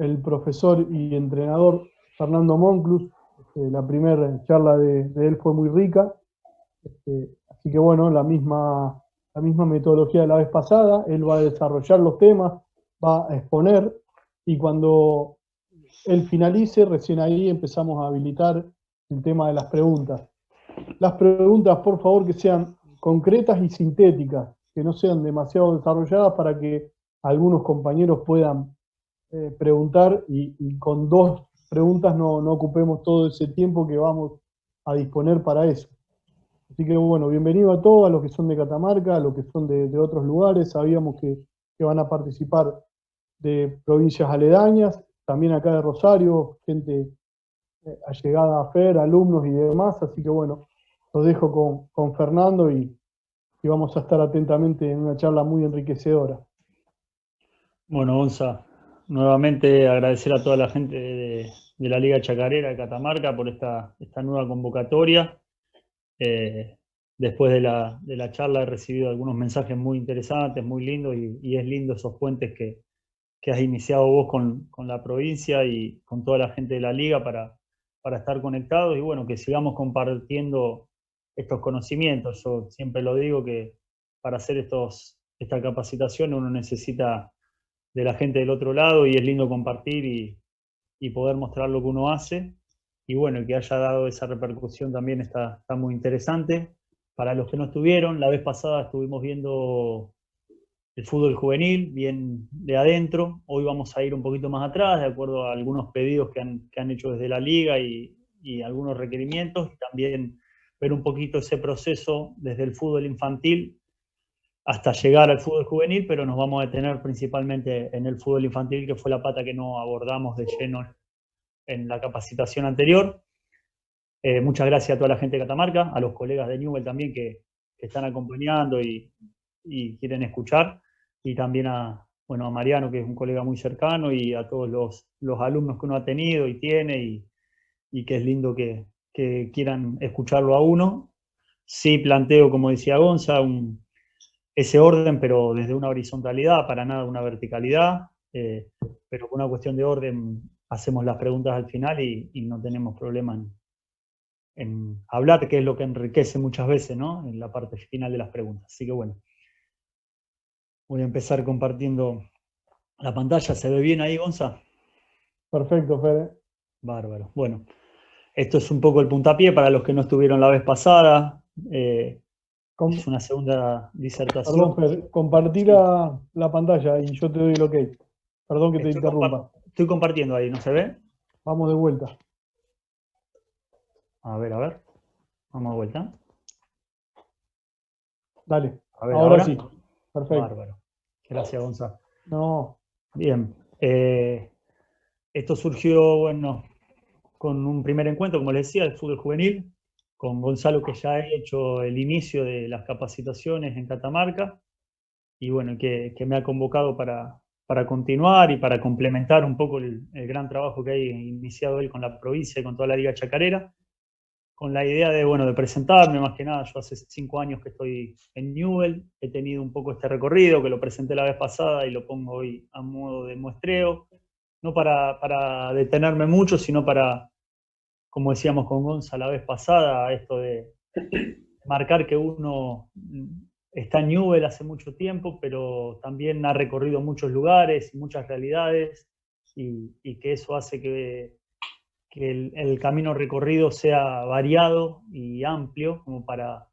el profesor y entrenador Fernando Monclus. La primera charla de él fue muy rica. Así que bueno, la misma metodología de la vez pasada. Él va a desarrollar los temas, va a exponer, y cuando él finalice, recién ahí empezamos a habilitar el tema de las preguntas. Las preguntas, por favor, que sean concretas y sintéticas, que no sean demasiado desarrolladas para que algunos compañeros puedan preguntar y con dos preguntas no ocupemos todo ese tiempo que vamos a disponer para eso. Así que bueno, bienvenido a todos, a los que son de Catamarca, a los que son de otros lugares. Sabíamos que van a participar de provincias aledañas, también acá de Rosario, gente allegada a FER, alumnos y demás. Así que bueno, los dejo con Fernando y vamos a estar atentamente en una charla muy enriquecedora. Bueno, Gonza, nuevamente agradecer a toda la gente de la Liga Chacarera de Catamarca por esta nueva convocatoria. Después de la charla he recibido algunos mensajes muy interesantes, muy lindos, y es lindo esos puentes que has iniciado vos con la provincia y con toda la gente de la Liga para estar conectados y bueno, que sigamos compartiendo estos conocimientos. Yo siempre lo digo que para hacer esta capacitación uno necesita de la gente del otro lado y es lindo compartir y poder mostrar lo que uno hace. Y bueno, el que haya dado esa repercusión también está muy interesante. Para los que no estuvieron, la vez pasada estuvimos viendo el fútbol juvenil, bien de adentro. Hoy vamos a ir un poquito más atrás, de acuerdo a algunos pedidos que han hecho desde la liga y algunos requerimientos, y también ver un poquito ese proceso desde el fútbol infantil hasta llegar al fútbol juvenil, pero nos vamos a detener principalmente en el fútbol infantil, que fue la pata que no abordamos de lleno en la capacitación anterior. Muchas gracias a toda la gente de Catamarca, a los colegas de Newell también que están acompañando y quieren escuchar, y también a Mariano, que es un colega muy cercano, y a todos los alumnos que uno ha tenido y tiene, y que es lindo que quieran escucharlo a uno. Sí planteo, como decía Gonza, ese orden, pero desde una horizontalidad, para nada una verticalidad, pero con una cuestión de orden hacemos las preguntas al final y no tenemos problema en hablar, que es lo que enriquece muchas veces, ¿no?, en la parte final de las preguntas. Así que bueno, voy a empezar compartiendo la pantalla. ¿Se ve bien ahí, Gonza? Perfecto, Fede. Bárbaro. Bueno, esto es un poco el puntapié para los que no estuvieron la vez pasada. Es una segunda disertación. Perdón, Fede, compartí la pantalla y yo te doy el ok. Perdón que te interrumpa. Estoy compartiendo ahí, ¿no se ve? Vamos de vuelta. A ver. Vamos de vuelta. Dale, A ver, ahora sí. Perfecto. Bárbaro. Gracias, Gonzalo. No. Bien. Esto surgió, bueno, con un primer encuentro, como les decía, del fútbol juvenil, con Gonzalo, que ya ha hecho el inicio de las capacitaciones en Catamarca, y bueno, que me ha convocado para continuar y para complementar un poco el gran trabajo que ha iniciado él con la provincia y con toda la Liga Chacarera, con la idea de presentarme, más que nada. Yo hace 5 años que estoy en Newell, he tenido un poco este recorrido, que lo presenté la vez pasada y lo pongo hoy a modo de muestreo, no para detenerme mucho, sino para, como decíamos con Gonza la vez pasada, esto de marcar que uno está en Newell hace mucho tiempo, pero también ha recorrido muchos lugares y muchas realidades, y que eso hace que el camino recorrido sea variado y amplio, como para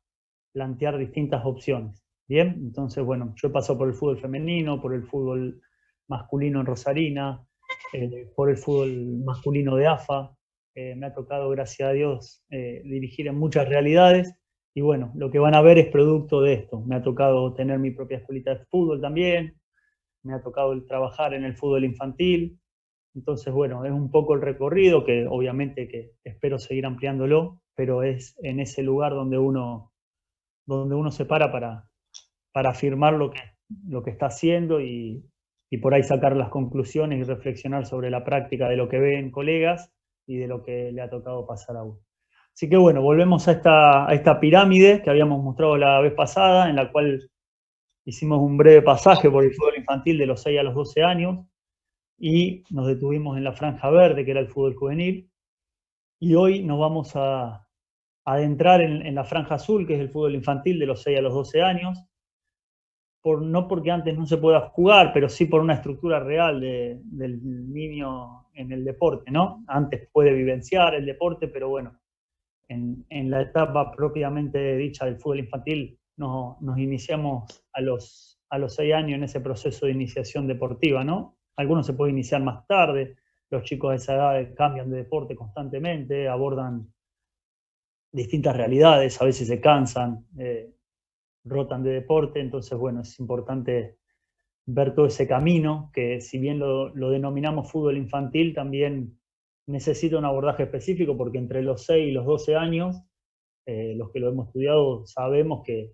plantear distintas opciones. Bien, entonces, bueno, yo he pasado por el fútbol femenino, por el fútbol masculino en Rosarina, por el fútbol masculino de AFA. Me ha tocado, gracias a Dios, dirigir en muchas realidades, y bueno, lo que van a ver es producto de esto. Me ha tocado tener mi propia escuelita de fútbol también, me ha tocado trabajar en el fútbol infantil. Entonces, bueno, es un poco el recorrido, que obviamente que espero seguir ampliándolo, pero es en ese lugar donde uno se para afirmar lo que está haciendo, y por ahí sacar las conclusiones y reflexionar sobre la práctica de lo que ven colegas y de lo que le ha tocado pasar a uno. Así que bueno, volvemos a esta pirámide que habíamos mostrado la vez pasada, en la cual hicimos un breve pasaje por el fútbol infantil de los 6 a los 12 años. y nos detuvimos en la franja verde, que era el fútbol juvenil, y hoy nos vamos a adentrar en la franja azul, que es el fútbol infantil de los 6 a los 12 años, no porque antes no se pueda jugar, pero sí por una estructura real del niño en el deporte, ¿no? Antes puede vivenciar el deporte, pero bueno, en la etapa propiamente dicha del fútbol infantil nos iniciamos a los 6 años en ese proceso de iniciación deportiva, ¿no? Algunos se pueden iniciar más tarde, los chicos de esa edad cambian de deporte constantemente, abordan distintas realidades, a veces se cansan, rotan de deporte, entonces bueno, es importante ver todo ese camino, que si bien lo denominamos fútbol infantil, también necesita un abordaje específico, porque entre los 6 y los 12 años, los que lo hemos estudiado sabemos que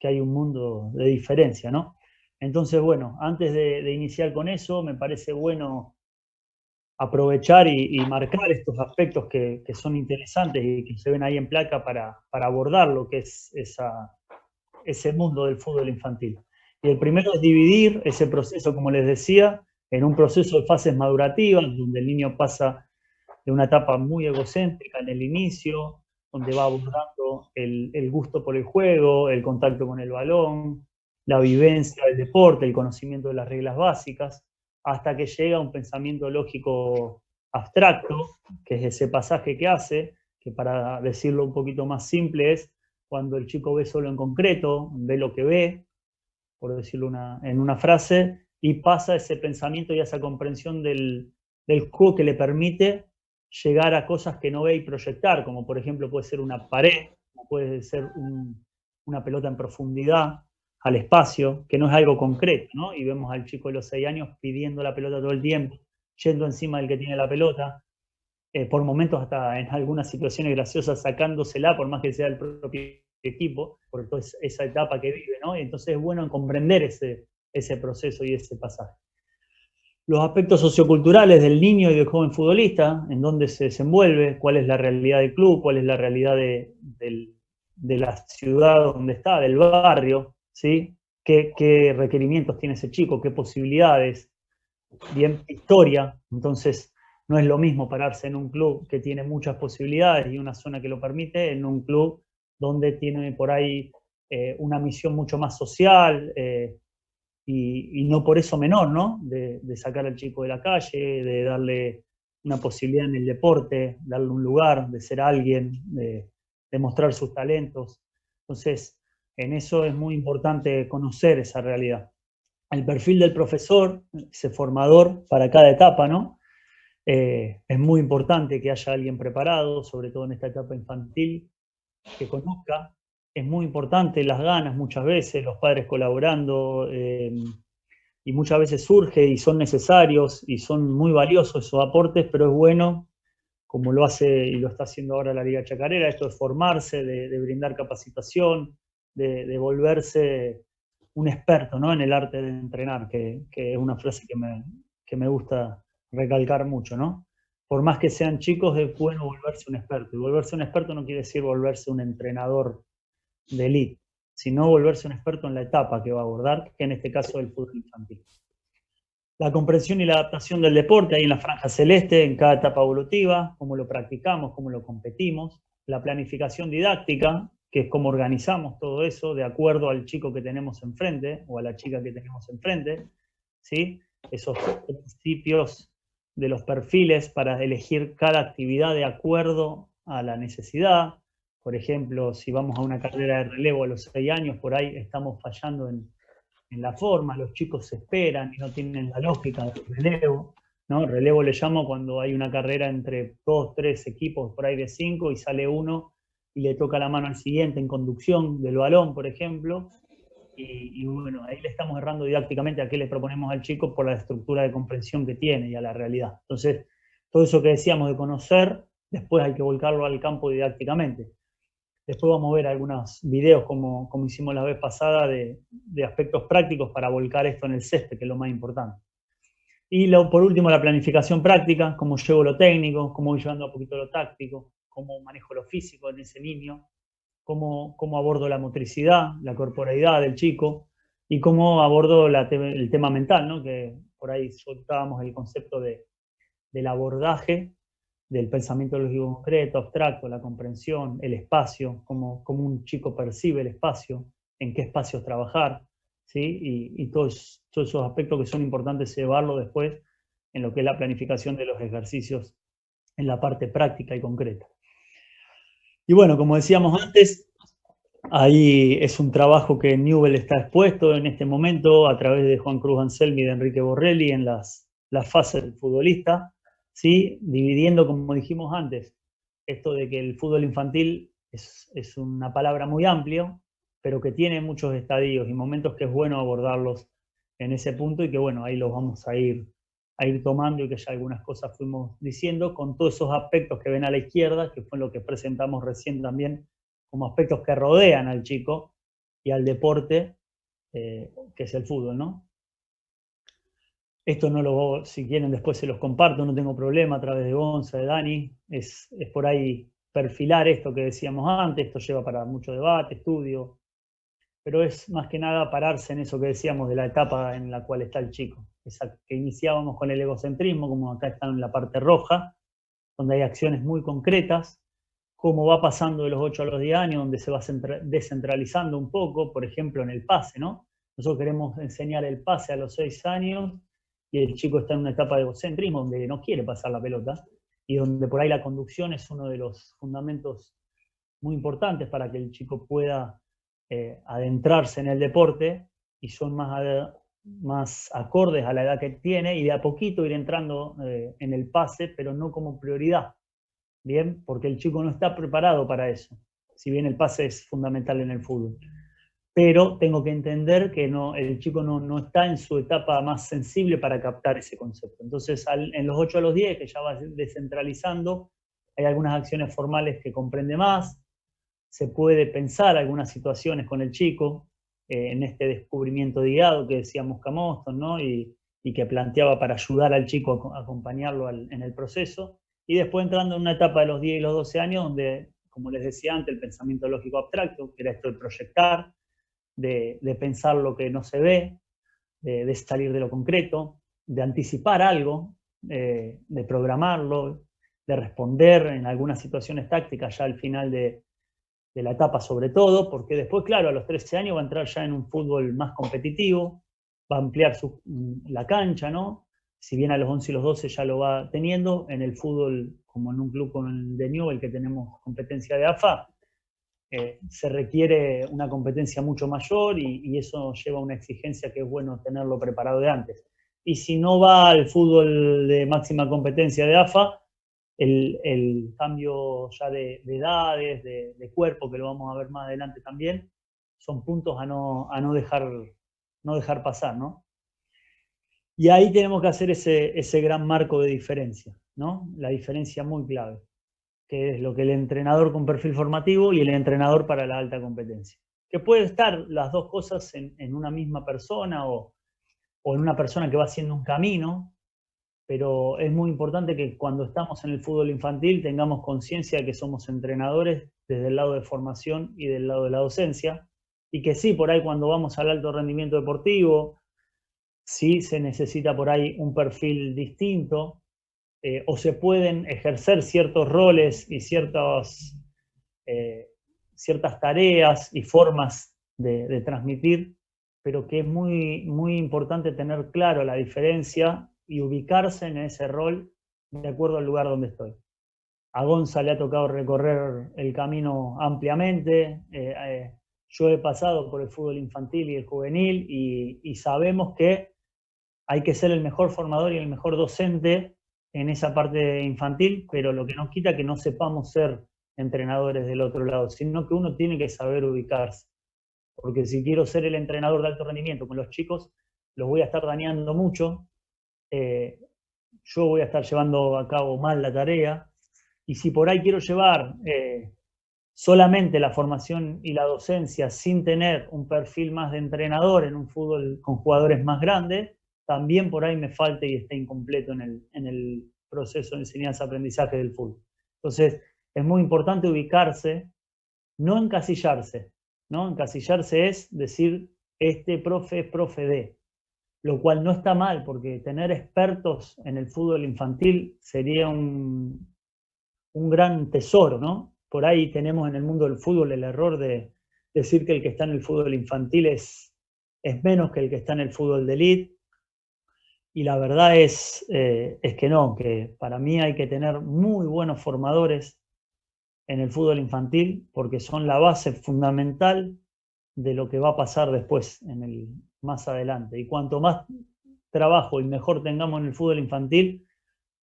hay un mundo de diferencia, ¿no? Entonces, bueno, antes de iniciar con eso, me parece bueno aprovechar y marcar estos aspectos que son interesantes y que se ven ahí en placa para abordar lo que es ese mundo del fútbol infantil. Y el primero es dividir ese proceso, como les decía, en un proceso de fases madurativas, donde el niño pasa de una etapa muy egocéntrica en el inicio, donde va abordando el gusto por el juego, el contacto con el balón, la vivencia del deporte, el conocimiento de las reglas básicas, hasta que llega a un pensamiento lógico abstracto, que es ese pasaje que hace, que para decirlo un poquito más simple es cuando el chico ve solo en concreto, ve lo que ve, por decirlo en una frase, y pasa ese pensamiento y esa comprensión del juego que le permite llegar a cosas que no ve y proyectar, como por ejemplo puede ser una pared, puede ser una pelota en profundidad, al espacio, que no es algo concreto, ¿no? Y vemos al chico de los 6 años pidiendo la pelota todo el tiempo, yendo encima del que tiene la pelota, por momentos hasta en algunas situaciones graciosas sacándosela, por más que sea el propio equipo, por toda esa etapa que vive, ¿no? Y entonces es bueno comprender ese proceso y ese pasaje. Los aspectos socioculturales del niño y del joven futbolista, en dónde se desenvuelve, cuál es la realidad del club, cuál es la realidad de la ciudad donde está, del barrio, ¿sí? ¿Qué requerimientos tiene ese chico? ¿Qué posibilidades? Bien, historia. Entonces, no es lo mismo pararse en un club que tiene muchas posibilidades y una zona que lo permite, en un club donde tiene por ahí una misión mucho más social, y no por eso menor, ¿no? De sacar al chico de la calle, de darle una posibilidad en el deporte, darle un lugar, de ser alguien, de mostrar sus talentos. Entonces, en eso es muy importante conocer esa realidad. El perfil del profesor, ese formador para cada etapa, ¿no? Es muy importante que haya alguien preparado, sobre todo en esta etapa infantil, que conozca. Es muy importante las ganas muchas veces, los padres colaborando, y muchas veces surge y son necesarios y son muy valiosos esos aportes, pero es bueno, como lo hace y lo está haciendo ahora la Liga Chacarera, esto es formarse, de brindar capacitación, de volverse un experto, ¿no? En el arte de entrenar, que es una frase que me gusta recalcar mucho, ¿no? Por más que sean chicos, es bueno volverse un experto. Y volverse un experto no quiere decir volverse un entrenador de élite, sino volverse un experto en la etapa que va a abordar, que en este caso es el fútbol infantil. La comprensión y la adaptación del deporte ahí en la franja celeste, en cada etapa evolutiva, cómo lo practicamos, cómo lo competimos. La planificación didáctica, que es cómo organizamos todo eso de acuerdo al chico que tenemos enfrente o a la chica que tenemos enfrente, ¿sí? Esos principios de los perfiles para elegir cada actividad de acuerdo a la necesidad. Por ejemplo, si vamos a una carrera de relevo a los 6 años, por ahí estamos fallando en la forma, los chicos se esperan y no tienen la lógica del relevo, ¿no? Relevo le llamo cuando hay una carrera entre 2, 3 equipos por ahí de 5 y sale uno y le toca la mano al siguiente en conducción del balón, por ejemplo, y bueno, ahí le estamos errando didácticamente a qué le proponemos al chico por la estructura de comprensión que tiene y a la realidad. Entonces, todo eso que decíamos de conocer, después hay que volcarlo al campo didácticamente. Después vamos a ver algunos videos, como hicimos la vez pasada, de aspectos prácticos para volcar esto en el césped, que es lo más importante. Y por último, la planificación práctica, cómo llevo lo técnico, cómo voy llevando a poquito lo táctico, cómo manejo lo físico en ese niño, cómo abordo la motricidad, la corporalidad del chico, y cómo abordo el tema mental, ¿no? Que por ahí soltábamos el concepto del abordaje, del pensamiento lógico concreto, abstracto, la comprensión, el espacio, cómo un chico percibe el espacio, en qué espacios trabajar, ¿sí? Y todos esos aspectos que son importantes llevarlo después en lo que es la planificación de los ejercicios en la parte práctica y concreta. Y bueno, como decíamos antes, ahí es un trabajo que Newell está expuesto en este momento a través de Juan Cruz Anselmi y de Enrique Borrelli en las fases del futbolista, ¿sí? Dividiendo, como dijimos antes, esto de que el fútbol infantil es una palabra muy amplia, pero que tiene muchos estadios y momentos que es bueno abordarlos en ese punto y que bueno, ahí los vamos a ir tomando y que ya algunas cosas fuimos diciendo con todos esos aspectos que ven a la izquierda, que fue lo que presentamos recién también como aspectos que rodean al chico y al deporte, que es el fútbol, ¿no? Esto si quieren después se los comparto, no tengo problema, a través de Gonza, de Dani, es por ahí perfilar esto que decíamos antes, esto lleva para mucho debate, estudio, pero es más que nada pararse en eso que decíamos de la etapa en la cual está el chico, esa que iniciábamos con el egocentrismo, como acá está en la parte roja, donde hay acciones muy concretas, cómo va pasando de los 8 a los 10 años, donde se va descentralizando un poco, por ejemplo, en el pase, ¿no? Nosotros queremos enseñar el pase a los 6 años y el chico está en una etapa de egocentrismo donde no quiere pasar la pelota y donde por ahí la conducción es uno de los fundamentos muy importantes para que el chico pueda adentrarse en el deporte y son más acordes a la edad que tiene y de a poquito ir entrando en el pase, pero no como prioridad. Bien, porque el chico no está preparado para eso, si bien el pase es fundamental en el fútbol. Pero tengo que entender que el chico no está en su etapa más sensible para captar ese concepto. Entonces, en los 8 a los 10, que ya va descentralizando, hay algunas acciones formales que comprende más, se puede pensar algunas situaciones con el chico, en este descubrimiento guiado que decíamos Camoston, ¿no? Y que planteaba para ayudar al chico a acompañarlo en el proceso. Y después entrando en una etapa de los 10 y los 12 años, donde, como les decía antes, el pensamiento lógico abstracto, que era esto de proyectar, de pensar lo que no se ve, de salir de lo concreto, de anticipar algo, de programarlo, de responder en algunas situaciones tácticas ya al final de la etapa sobre todo, porque después, claro, a los 13 años va a entrar ya en un fútbol más competitivo, va a ampliar la cancha, ¿no? Si bien a los 11 y los 12 ya lo va teniendo, en el fútbol, como en un club como el de Newell, que tenemos competencia de AFA, se requiere una competencia mucho mayor y eso lleva a una exigencia que es bueno tenerlo preparado de antes. Y si no va al fútbol de máxima competencia de AFA, el cambio ya de edades, de cuerpo, que lo vamos a ver más adelante también, son puntos a no dejar pasar, ¿no? Y ahí tenemos que hacer ese gran marco de diferencia, ¿no? La diferencia muy clave, que es lo que el entrenador con perfil formativo y el entrenador para la alta competencia. Que puede estar las dos cosas en una misma persona o en una persona que va haciendo un camino, pero es muy importante que cuando estamos en el fútbol infantil tengamos conciencia de que somos entrenadores desde el lado de formación y del lado de la docencia, y que sí, por ahí cuando vamos al alto rendimiento deportivo, sí se necesita por ahí un perfil distinto, o se pueden ejercer ciertos roles y ciertas tareas y formas de transmitir, pero que es muy, muy importante tener claro la diferencia y ubicarse en ese rol de acuerdo al lugar donde estoy. A Gonza le ha tocado recorrer el camino ampliamente, yo he pasado por el fútbol infantil y el juvenil y sabemos que hay que ser el mejor formador y el mejor docente en esa parte infantil, pero lo que nos quita que no sepamos ser entrenadores del otro lado, sino que uno tiene que saber ubicarse. Porque si quiero ser el entrenador de alto rendimiento con los chicos, los voy a estar dañando mucho, yo voy a estar llevando a cabo mal la tarea, y si por ahí quiero llevar solamente la formación y la docencia sin tener un perfil más de entrenador en un fútbol con jugadores más grandes, también por ahí me falte y esté incompleto en el proceso de enseñanza-aprendizaje del fútbol. Entonces, es muy importante ubicarse, no encasillarse, ¿no? Encasillarse es decir, este profe es profe de. lo cual no está mal, porque tener expertos en el fútbol infantil sería un gran tesoro, ¿no? Por ahí tenemos en el mundo del fútbol el error de decir que el que está en el fútbol infantil es menos que el que está en el fútbol de élite, y la verdad es que no, que para mí hay que tener muy buenos formadores en el fútbol infantil, porque son la base fundamental de lo que va a pasar después, más adelante. Y cuanto más trabajo y mejor tengamos en el fútbol infantil,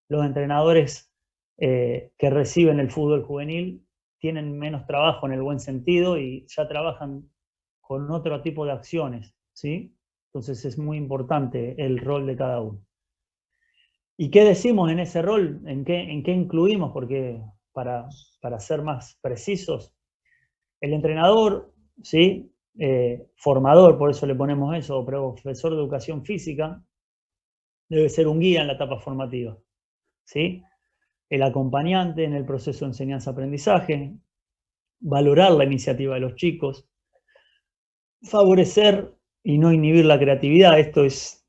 los entrenadores que reciben el fútbol juvenil tienen menos trabajo en el buen sentido y ya trabajan con otro tipo de acciones, ¿sí? Entonces es muy importante el rol de cada uno. ¿Y qué decimos en ese rol? ¿En qué incluimos? Porque para ser más precisos, el entrenador, ¿sí? Formador, por eso le ponemos eso, profesor de educación física, debe ser un guía en la etapa formativa, ¿sí? El acompañante en el proceso de enseñanza-aprendizaje, valorar la iniciativa de los chicos, favorecer y no inhibir la creatividad. Esto es,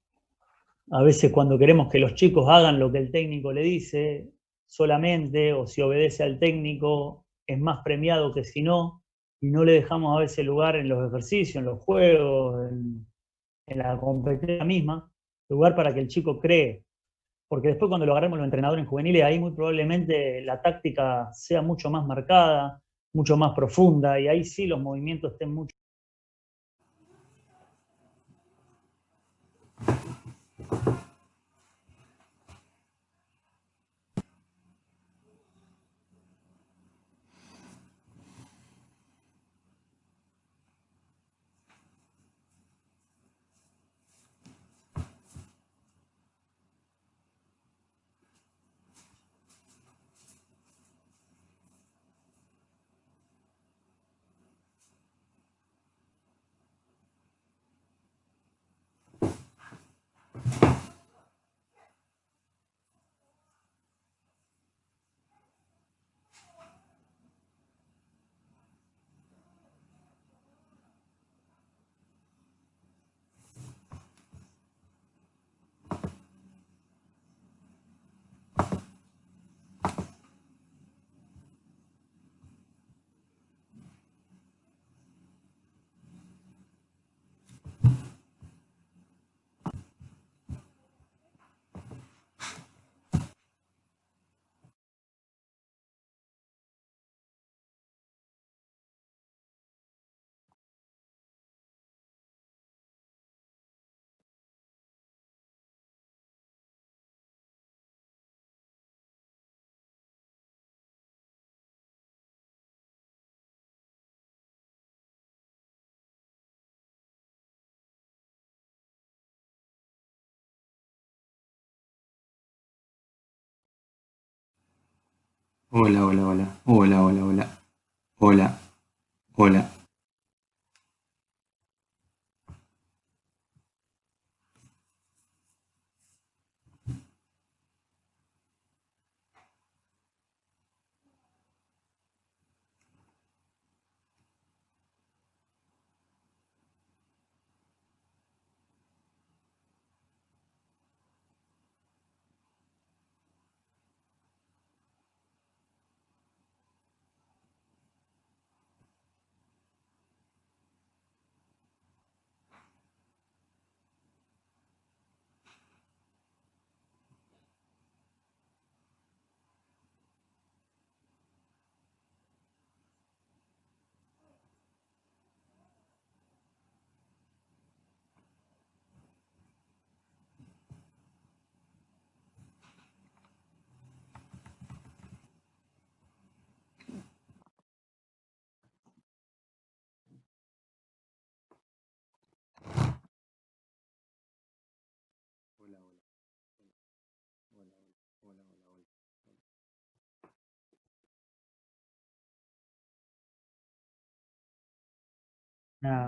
a veces cuando queremos que los chicos hagan lo que el técnico le dice solamente, o si obedece al técnico, es más premiado que si no, y no le dejamos a veces lugar en los ejercicios, en los juegos, en la competencia misma, lugar para que el chico cree. Porque después cuando lo agarremos los entrenadores en juveniles, ahí muy probablemente la táctica sea mucho más marcada, mucho más profunda, y ahí sí los movimientos estén mucho. Hola, hola, hola, hola, hola, hola, hola, hola.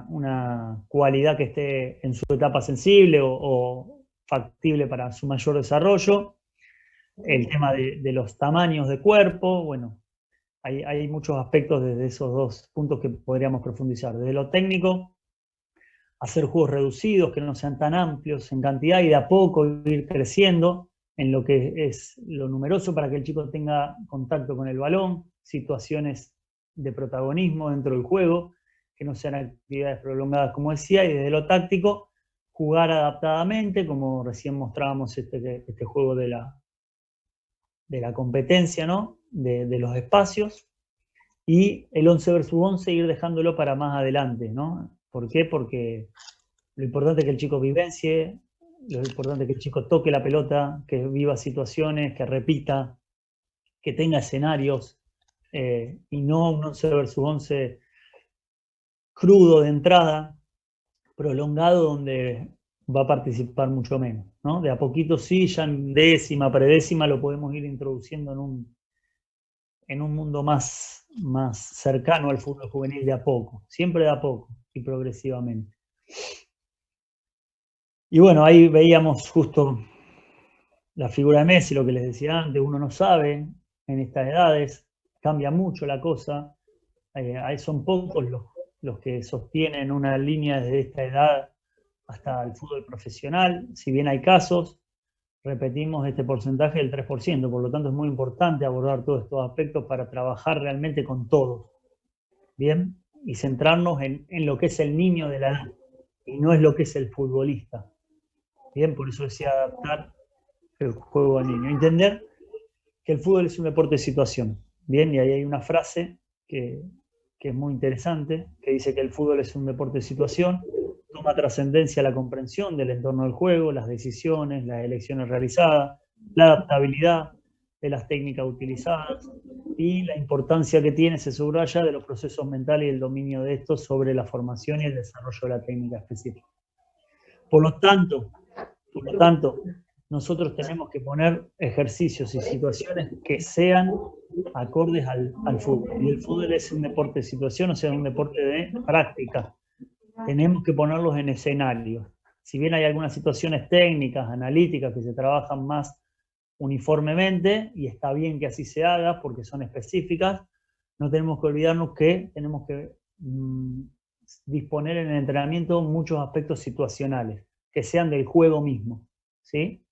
Una cualidad que esté en su etapa sensible o factible para su mayor desarrollo. El tema de los tamaños de cuerpo, bueno, hay muchos aspectos desde esos dos puntos que podríamos profundizar. Desde lo técnico, hacer juegos reducidos, que no sean tan amplios en cantidad, y de a poco ir creciendo en lo que es lo numeroso para que el chico tenga contacto con el balón, situaciones de protagonismo dentro del juego, que no sean actividades prolongadas, como decía, y desde lo táctico, jugar adaptadamente, como recién mostrábamos este juego de la competencia, ¿no? De los espacios, y el 11 versus 11 ir dejándolo para más adelante, ¿no? ¿Por qué? Porque lo importante es que el chico vivencie, lo importante es que el chico toque la pelota, que viva situaciones, que repita, que tenga escenarios, y no un 11 versus 11 crudo de entrada, prolongado, donde va a participar mucho menos, ¿no? De a poquito sí, ya en décima, predécima lo podemos ir introduciendo en un mundo más cercano al fútbol juvenil, de a poco, siempre de a poco y progresivamente. Y bueno, ahí veíamos justo la figura de Messi, lo que les decía antes, uno no sabe en estas edades, cambia mucho la cosa, son pocos los que sostienen una línea desde esta edad hasta el fútbol profesional. Si bien hay casos, repetimos este porcentaje del 3%, por lo tanto es muy importante abordar todos estos aspectos para trabajar realmente con todos, ¿bien? Y centrarnos en lo que es el niño de la edad, y no es lo que es el futbolista, ¿bien? Por eso decía adaptar el juego al niño. Entender que el fútbol es un deporte de situación, ¿bien? Y ahí hay una frase que es muy interesante, que dice que el fútbol es un deporte de situación, toma trascendencia la comprensión del entorno del juego, las decisiones, las elecciones realizadas, la adaptabilidad de las técnicas utilizadas y la importancia que tiene, se subraya, de los procesos mentales y el dominio de estos sobre la formación y el desarrollo de la técnica específica. Por lo tanto, nosotros tenemos que poner ejercicios y situaciones que sean acordes al fútbol. Y el fútbol es un deporte de situación, o sea, un deporte de práctica. Tenemos que ponerlos en escenarios. Si bien hay algunas situaciones técnicas, analíticas, que se trabajan más uniformemente, y está bien que así se haga porque son específicas, no tenemos que olvidarnos que tenemos que disponer en el entrenamiento muchos aspectos situacionales, que sean del juego mismo, ¿sí?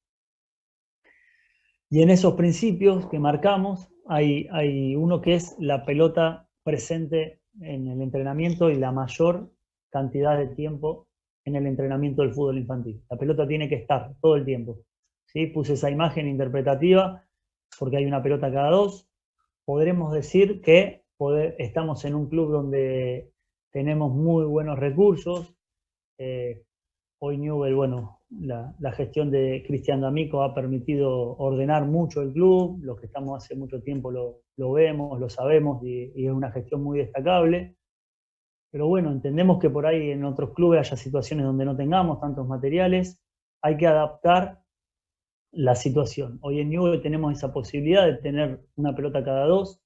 Y en esos principios que marcamos, hay uno que es la pelota presente en el entrenamiento y la mayor cantidad de tiempo en el entrenamiento del fútbol infantil. La pelota tiene que estar todo el tiempo, ¿sí? Puse esa imagen interpretativa porque hay una pelota cada dos. Podremos decir que estamos en un club donde tenemos muy buenos recursos. Hoy Newell, bueno, la gestión de Cristian D'Amico ha permitido ordenar mucho el club. Los que estamos hace mucho tiempo lo vemos, lo sabemos, y es una gestión muy destacable. Pero bueno, entendemos que por ahí en otros clubes haya situaciones donde no tengamos tantos materiales. Hay que adaptar la situación. Hoy en Newell tenemos esa posibilidad de tener una pelota cada dos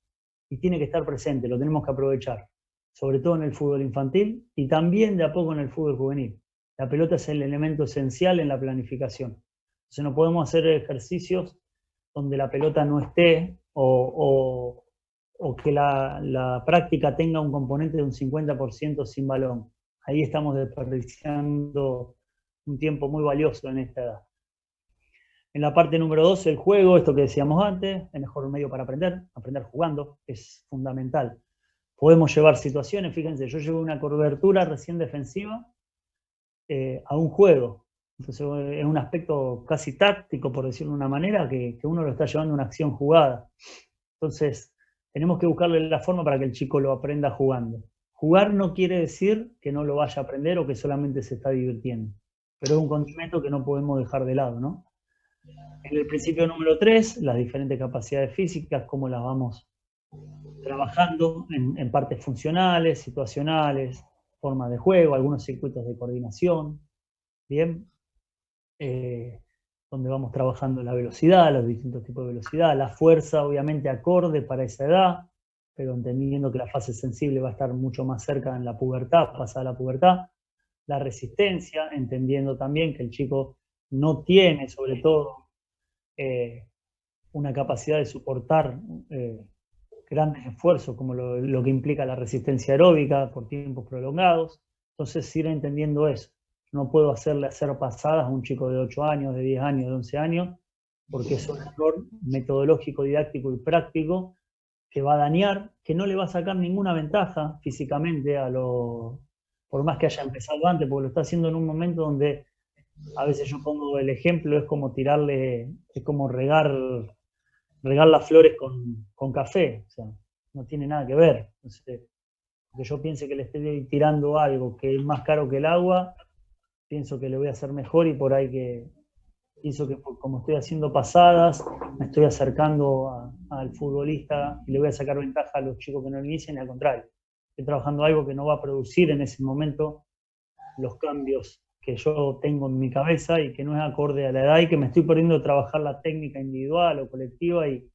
y tiene que estar presente, lo tenemos que aprovechar, sobre todo en el fútbol infantil y también de a poco en el fútbol juvenil. La pelota es el elemento esencial en la planificación. Entonces no podemos hacer ejercicios donde la pelota no esté o que la práctica tenga un componente de un 50% sin balón. Ahí estamos desperdiciando un tiempo muy valioso en esta edad. En la parte número 2, el juego, esto que decíamos antes, el mejor medio para aprender jugando, es fundamental. Podemos llevar situaciones, fíjense, yo llevo una cobertura recién defensiva a un juego. Entonces es un aspecto casi táctico, por decirlo de una manera, que uno lo está llevando a una acción jugada. Entonces tenemos que buscarle la forma para que el chico lo aprenda jugando. Jugar no quiere decir que no lo vaya a aprender o que solamente se está divirtiendo, pero es un condimento que no podemos dejar de lado, ¿no? En el principio número 3, las diferentes capacidades físicas, cómo las vamos trabajando en partes funcionales, situacionales, formas de juego, algunos circuitos de coordinación, ¿bien? Donde vamos trabajando la velocidad, los distintos tipos de velocidad, la fuerza obviamente acorde para esa edad, pero entendiendo que la fase sensible va a estar mucho más cerca en la pubertad, pasada la pubertad, la resistencia, entendiendo también que el chico no tiene, sobre todo, una capacidad de soportar grandes esfuerzos, como lo que implica la resistencia aeróbica por tiempos prolongados. Entonces, ir entendiendo eso. no puedo hacerle hacer pasadas a un chico de 8 años, de 10 años, de 11 años, porque es un error metodológico, didáctico y práctico que va a dañar, que no le va a sacar ninguna ventaja físicamente por más que haya empezado antes, porque lo está haciendo en un momento donde a veces yo pongo el ejemplo, es como es como regar las flores con café, o sea, no tiene nada que ver. Entonces, que yo piense que le esté tirando algo que es más caro que el agua, pienso que le voy a hacer mejor y por ahí pienso que como estoy haciendo pasadas, me estoy acercando al futbolista y le voy a sacar ventaja a los chicos que no inician, y al contrario, estoy trabajando algo que no va a producir en ese momento los cambios que yo tengo en mi cabeza y que no es acorde a la edad y que me estoy poniendo a trabajar la técnica individual o colectiva y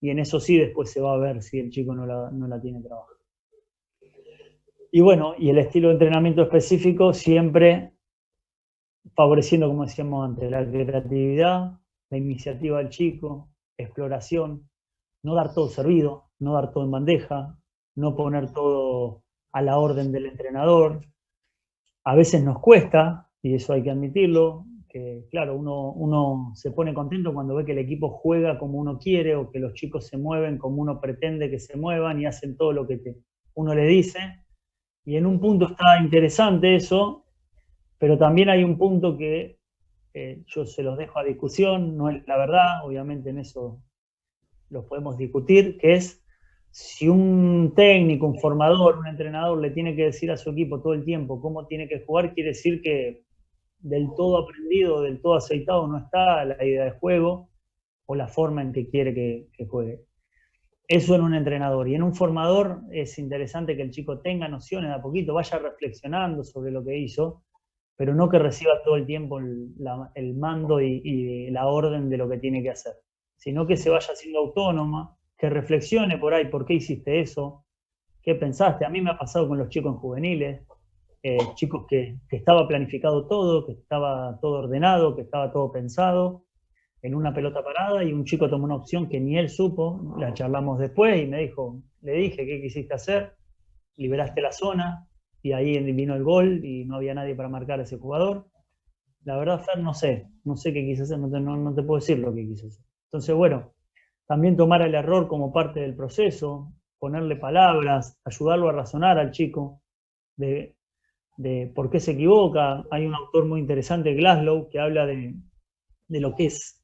en eso sí después se va a ver si el chico no la tiene trabajada. Y bueno, y el estilo de entrenamiento específico siempre favoreciendo, como decíamos antes, la creatividad, la iniciativa del chico, exploración, no dar todo servido, no dar todo en bandeja, no poner todo a la orden del entrenador. A veces nos cuesta, y eso hay que admitirlo, que claro, uno se pone contento cuando ve que el equipo juega como uno quiere o que los chicos se mueven como uno pretende que se muevan y hacen todo lo que uno le dice. Y en un punto está interesante eso, pero también hay un punto que yo se los dejo a discusión, no es la verdad, obviamente en eso los podemos discutir, que es si un técnico, un formador, un entrenador le tiene que decir a su equipo todo el tiempo cómo tiene que jugar, quiere decir que del todo aprendido, del todo aceitado no está la idea de juego o la forma en que quiere que juegue. Eso en un entrenador. Y en un formador es interesante que el chico tenga nociones de a poquito, vaya reflexionando sobre lo que hizo, pero no que reciba todo el tiempo el mando y la orden de lo que tiene que hacer, sino que se vaya siendo autónoma, que reflexione por ahí, ¿por qué hiciste eso? ¿Qué pensaste? A mí me ha pasado con los chicos en juveniles, chicos que estaba planificado todo, que estaba todo ordenado, que estaba todo pensado, en una pelota parada y un chico tomó una opción que ni él supo, la charlamos después y me dijo, le dije, ¿qué quisiste hacer? Liberaste la zona y ahí vino el gol y no había nadie para marcar a ese jugador. La verdad, Fer, no sé qué quise hacer, no te puedo decir lo que quise hacer. Entonces, bueno, también tomar el error como parte del proceso, ponerle palabras, ayudarlo a razonar al chico de por qué se equivoca. Hay un autor muy interesante, Glasgow, que habla de lo que es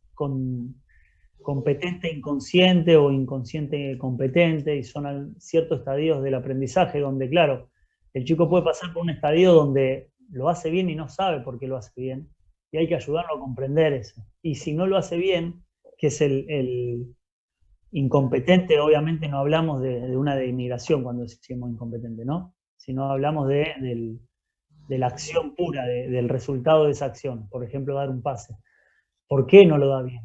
competente inconsciente o inconsciente competente, y son ciertos estadios del aprendizaje donde, claro, el chico puede pasar por un estadio donde lo hace bien y no sabe por qué lo hace bien, y hay que ayudarlo a comprender eso. Y si no lo hace bien, que es el incompetente, obviamente no hablamos de una denigración cuando decimos incompetente, ¿no? Sino hablamos de la acción pura, del resultado de esa acción. Por ejemplo, dar un pase. ¿Por qué no lo da bien?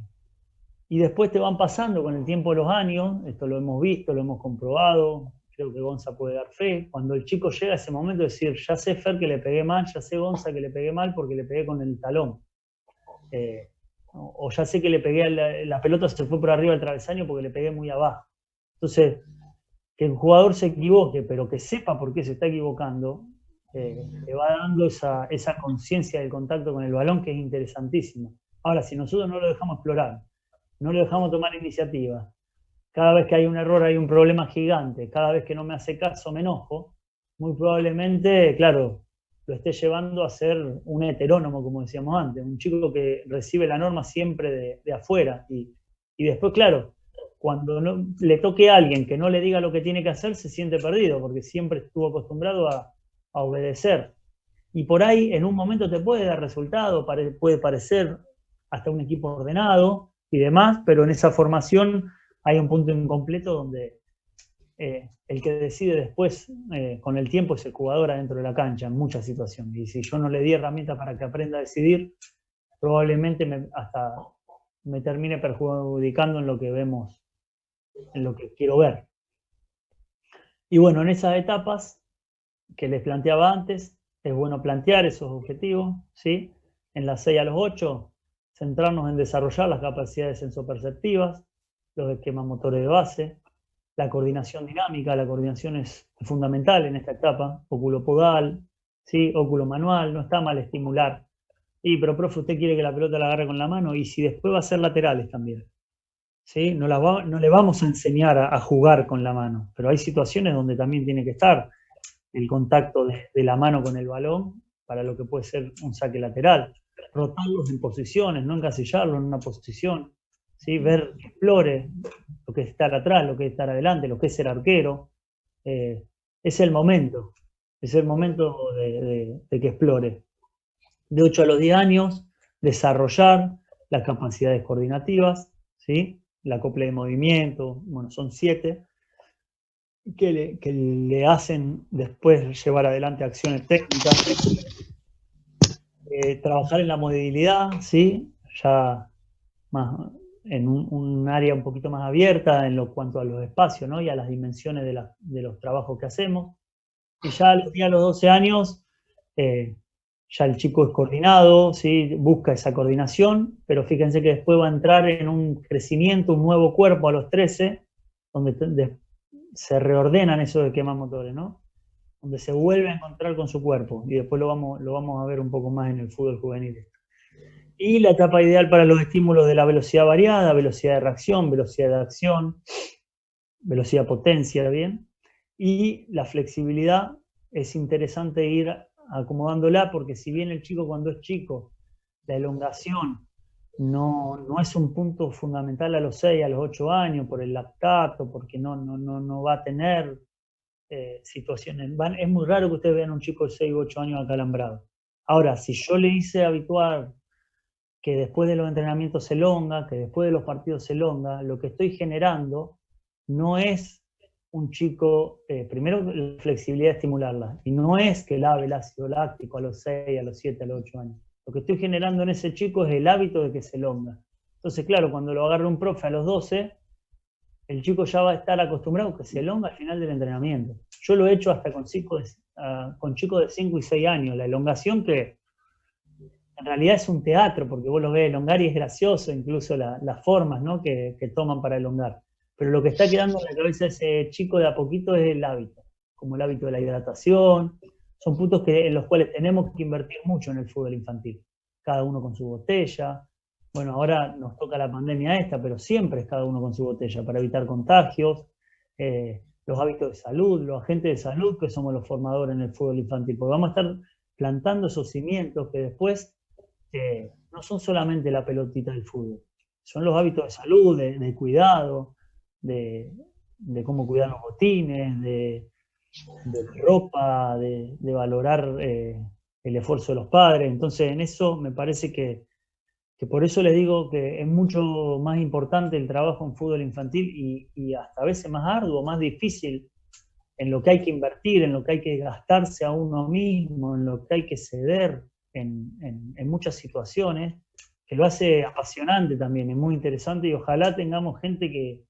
Y después te van pasando con el tiempo de los años, esto lo hemos visto, lo hemos comprobado, creo que Gonza puede dar fe, cuando el chico llega a ese momento de decir, ya sé, Fer, que le pegué mal, ya sé, Gonza, que le pegué mal porque le pegué con el talón. O ya sé que le pegué, la pelota se fue por arriba del travesaño porque le pegué muy abajo. Entonces, que el jugador se equivoque, pero que sepa por qué se está equivocando, le va dando esa conciencia del contacto con el balón que es interesantísimo. Ahora, si nosotros no lo dejamos explorar, no lo dejamos tomar iniciativa, cada vez que hay un error hay un problema gigante, cada vez que no me hace caso me enojo, muy probablemente, claro, lo esté llevando a ser un heterónomo, como decíamos antes, un chico que recibe la norma siempre de afuera. Y después, claro, cuando le toque a alguien que no le diga lo que tiene que hacer, se siente perdido, porque siempre estuvo acostumbrado a obedecer. Y por ahí, en un momento te puede dar resultado, puede parecer hasta un equipo ordenado y demás, pero en esa formación hay un punto incompleto donde el que decide después, con el tiempo, es el jugador adentro de la cancha, en muchas situaciones. Y si yo no le di herramientas para que aprenda a decidir, probablemente hasta me termine perjudicando en lo que vemos, en lo que quiero ver. Y bueno, en esas etapas que les planteaba antes, es bueno plantear esos objetivos, ¿sí? En las 6 a los 8, centrarnos en desarrollar las capacidades sensoperceptivas, los esquemas motores de base, la coordinación dinámica. La coordinación es fundamental en esta etapa, oculopodal, ¿sí? Óculo manual, no está mal estimular. Pero profe, usted quiere que la pelota la agarre con la mano, y si después va a ser laterales también. ¿Sí? No le vamos a enseñar a jugar con la mano, pero hay situaciones donde también tiene que estar el contacto de la mano con el balón para lo que puede ser un saque lateral. Rotarlos en posiciones, no encasillarlos en una posición, ¿sí? Ver que explore lo que es estar atrás, lo que es estar adelante, lo que es ser arquero. Es el momento de que explore. De 8 a los 10 años, desarrollar las capacidades coordinativas, ¿sí? La acople de movimiento, bueno, son 7, que le hacen después llevar adelante acciones técnicas. Trabajar en la movilidad, ¿sí? Ya más en un área un poquito más abierta en lo cuanto a los espacios, ¿no? Y a las dimensiones de los trabajos que hacemos. Y ya a los 12 años, ya el chico es coordinado, ¿sí? Busca esa coordinación, pero fíjense que después va a entrar en un crecimiento, un nuevo cuerpo a los 13, donde se reordenan esos esquemas motores, ¿no? Donde se vuelve a encontrar con su cuerpo, y después lo vamos a ver un poco más en el fútbol juvenil. Y la etapa ideal para los estímulos de la velocidad variada, velocidad de reacción, velocidad de acción, velocidad potencia, ¿bien? Y la flexibilidad es interesante ir acomodándola, porque si bien el chico cuando es chico, la elongación no es un punto fundamental a los 6, a los 8 años, por el lactato, porque no va a tener situaciones. Es muy raro que ustedes vean un chico de 6 u 8 años acalambrado. Ahora, si yo le hice habituar que después de los entrenamientos se elonga, que después de los partidos se elonga, lo que estoy generando no es un chico, primero la flexibilidad de estimularla, y no es que lave el ácido láctico a los 6, a los 7, a los 8 años. Lo que estoy generando en ese chico es el hábito de que se elonga. Entonces, claro, cuando lo agarre un profe a los 12, el chico ya va a estar acostumbrado a que se elonga al final del entrenamiento. Yo lo he hecho hasta con chicos de 5 y 6 años, la elongación, que en realidad es un teatro, porque vos lo ves elongar y es gracioso, incluso las formas, ¿no? que toman para elongar. Pero lo que está quedando en la cabeza de ese chico de a poquito es el hábito, como el hábito de la hidratación. Son puntos en los cuales tenemos que invertir mucho en el fútbol infantil. Cada uno con su botella. Bueno, ahora nos toca la pandemia esta, pero siempre es cada uno con su botella para evitar contagios. Los hábitos de salud, los agentes de salud que somos los formadores en el fútbol infantil, porque vamos a estar plantando esos cimientos que después no son solamente la pelotita del fútbol, son los hábitos de salud, de cuidado, de cómo cuidar los botines, de la ropa, de valorar el esfuerzo de los padres. Entonces, en eso me parece que por eso les digo que es mucho más importante el trabajo en fútbol infantil, y hasta a veces más arduo, más difícil, en lo que hay que invertir, en lo que hay que gastarse a uno mismo, en lo que hay que ceder en muchas situaciones, que lo hace apasionante también, es muy interesante, y ojalá tengamos gente que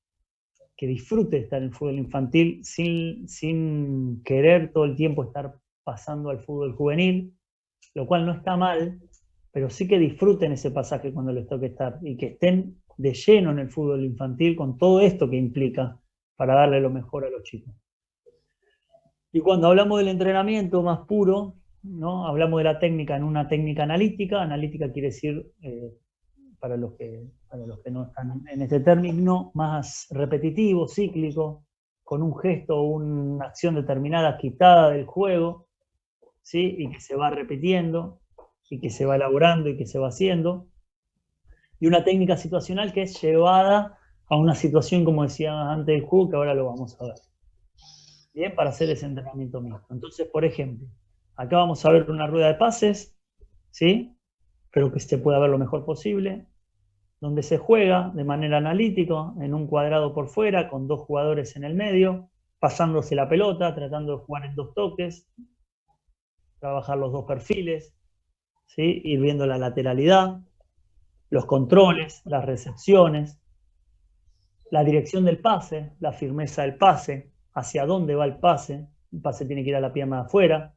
disfrute de estar en el fútbol infantil sin querer todo el tiempo estar pasando al fútbol juvenil, lo cual no está mal, pero sí que disfruten ese pasaje cuando les toque estar, y que estén de lleno en el fútbol infantil con todo esto que implica para darle lo mejor a los chicos. Y cuando hablamos del entrenamiento más puro, ¿no? Hablamos de la técnica en una técnica analítica. Analítica quiere decir, para los que no están en este término, más repetitivo, cíclico, con un gesto o una acción determinada quitada del juego, ¿sí? Y que se va repitiendo, y que se va elaborando, y que se va haciendo. Y una técnica situacional que es llevada a una situación, como decía antes del juego, que ahora lo vamos a ver. Bien, para hacer ese entrenamiento mixto. Entonces, por ejemplo, acá vamos a ver una rueda de pases, ¿sí? Pero que se pueda ver lo mejor posible, donde se juega de manera analítica, en un cuadrado por fuera, con 2 jugadores en el medio, pasándose la pelota, tratando de jugar en 2 toques, trabajar los 2 perfiles, ¿sí? Ir viendo la lateralidad, los controles, las recepciones, la dirección del pase, la firmeza del pase, hacia dónde va el pase tiene que ir a la pierna de afuera,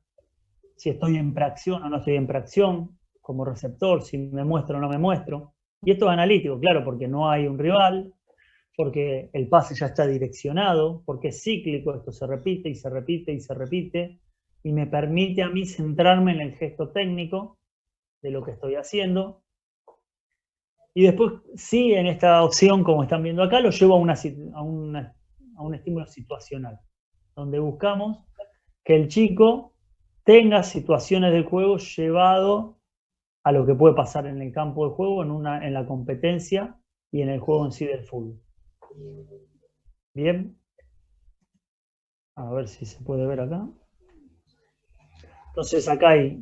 si estoy en preacción o no estoy en preacción, como receptor, si me muestro o no me muestro. Y esto es analítico, claro, porque no hay un rival, porque el pase ya está direccionado, porque es cíclico, esto se repite y se repite y se repite, y me permite a mí centrarme en el gesto técnico de lo que estoy haciendo. Y después, sí, en esta opción, como están viendo acá, lo llevo a un estímulo situacional, donde buscamos que el chico tenga situaciones del juego llevado a lo que puede pasar en el campo de juego, en la competencia y en el juego en sí del fútbol. Bien. A ver si se puede ver acá. Entonces acá hay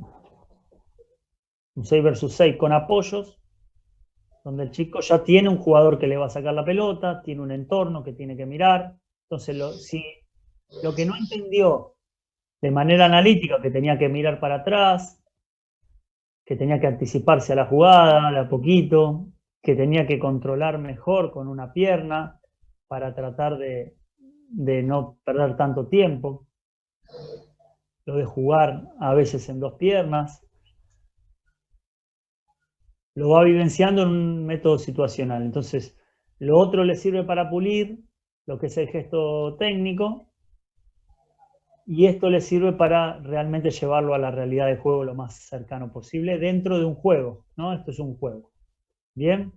un 6 versus 6 con apoyos, donde el chico ya tiene un jugador que le va a sacar la pelota, tiene un entorno que tiene que mirar. Entonces, si lo que no entendió de manera analítica, que tenía que mirar para atrás, que tenía que anticiparse a la jugada de a poquito, que tenía que controlar mejor con una pierna para tratar de no perder tanto tiempo, lo de jugar a veces en dos piernas, lo va vivenciando en un método situacional. Entonces, lo otro le sirve para pulir lo que es el gesto técnico, y esto le sirve para realmente llevarlo a la realidad del juego lo más cercano posible dentro de un juego, ¿no? Esto es un juego. Bien.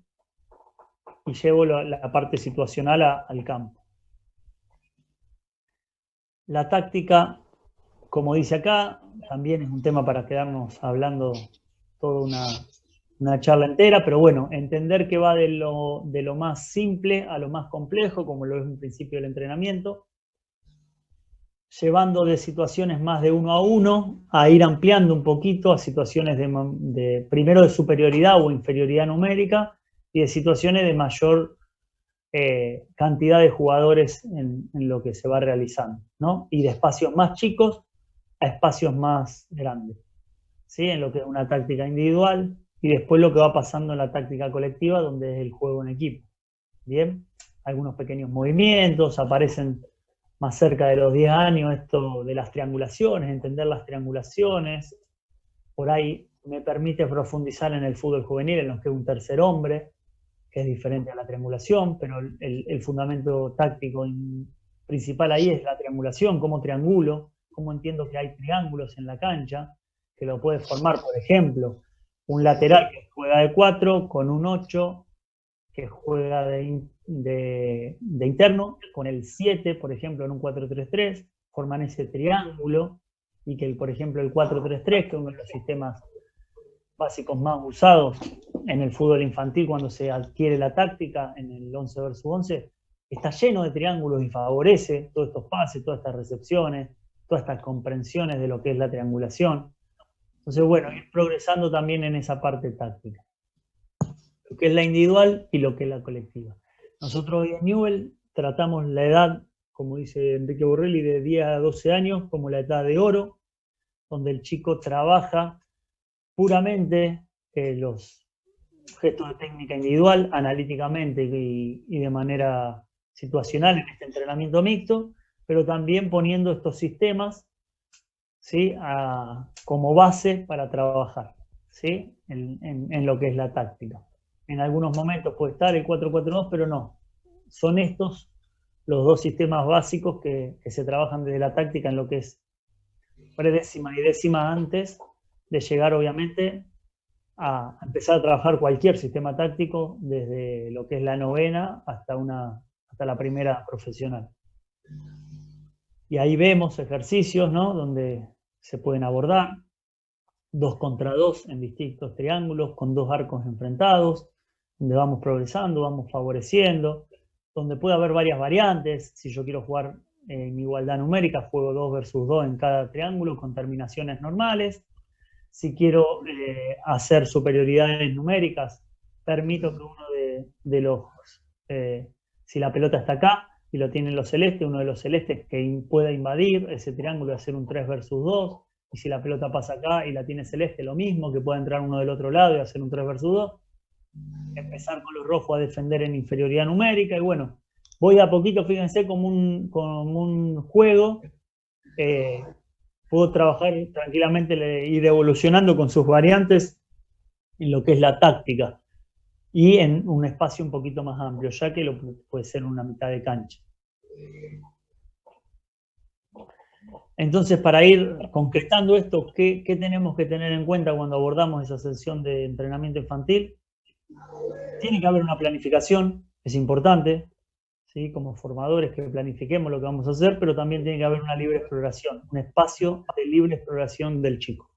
Y llevo la parte situacional al campo. La táctica, como dice acá, también es un tema para quedarnos hablando toda una charla entera, pero bueno, entender que va de lo más simple a lo más complejo, como lo es un principio del entrenamiento, llevando de situaciones más de 1 a 1 a ir ampliando un poquito a situaciones primero de superioridad o inferioridad numérica y de situaciones de mayor cantidad de jugadores en lo que se va realizando, ¿no? Y de espacios más chicos a espacios más grandes, ¿sí? En lo que es una táctica individual y después lo que va pasando en la táctica colectiva, donde es el juego en equipo. Bien, algunos pequeños movimientos, aparecen más cerca de los 10 años esto de las triangulaciones, entender las triangulaciones. Por ahí me permite profundizar en el fútbol juvenil, en lo que es un tercer hombre, que es diferente a la triangulación, pero el fundamento táctico principal ahí es la triangulación, cómo triangulo, cómo entiendo que hay triángulos en la cancha, que lo puede formar, por ejemplo, un lateral que juega de 4 con un 8 que juega de interno, con el 7, por ejemplo, en un 4-3-3, forman ese triángulo, y que, por ejemplo, el 4-3-3, que es uno de los sistemas básicos más usados en el fútbol infantil cuando se adquiere la táctica, en el 11 versus 11, está lleno de triángulos y favorece todos estos pases, todas estas recepciones, todas estas comprensiones de lo que es la triangulación. Entonces, bueno, ir progresando también en esa parte táctica, lo que es la individual y lo que es la colectiva. Nosotros hoy en Newell tratamos la edad, como dice Enrique Borrelli, de 10 a 12 años como la edad de oro, donde el chico trabaja puramente los gestos de técnica individual, analíticamente y de manera situacional en este entrenamiento mixto, pero también poniendo estos sistemas, ¿sí? Como base para trabajar, ¿sí? En lo que es la táctica. En algunos momentos puede estar el 4-4-2, pero no. Son estos los dos sistemas básicos que se trabajan desde la táctica en lo que es predécima y décima antes de llegar, obviamente, a empezar a trabajar cualquier sistema táctico desde lo que es la novena hasta la primera profesional. Y ahí vemos ejercicios, ¿no? Donde se pueden abordar 2 contra 2 en distintos triángulos con 2 arcos enfrentados, donde vamos progresando, vamos favoreciendo, donde puede haber varias variantes. Si yo quiero jugar en igualdad numérica, juego 2 versus 2 en cada triángulo con terminaciones normales. Si quiero hacer superioridades numéricas, permito que uno de los, si la pelota está acá y lo tienen los celestes, uno de los celestes que pueda invadir ese triángulo y hacer un 3 versus 2, y si la pelota pasa acá y la tiene celeste, lo mismo, que pueda entrar uno del otro lado y hacer un 3 versus 2. Empezar con los rojos a defender en inferioridad numérica, y bueno, voy a poquito, fíjense, como un juego. Puedo trabajar tranquilamente, ir evolucionando con sus variantes en lo que es la táctica y en un espacio un poquito más amplio, ya que puede ser una mitad de cancha. Entonces, para ir concretando esto, ¿qué tenemos que tener en cuenta cuando abordamos esa sesión de entrenamiento infantil? Tiene que haber una planificación, es importante, ¿sí? Como formadores que planifiquemos lo que vamos a hacer, pero también tiene que haber una libre exploración, un espacio de libre exploración del chico.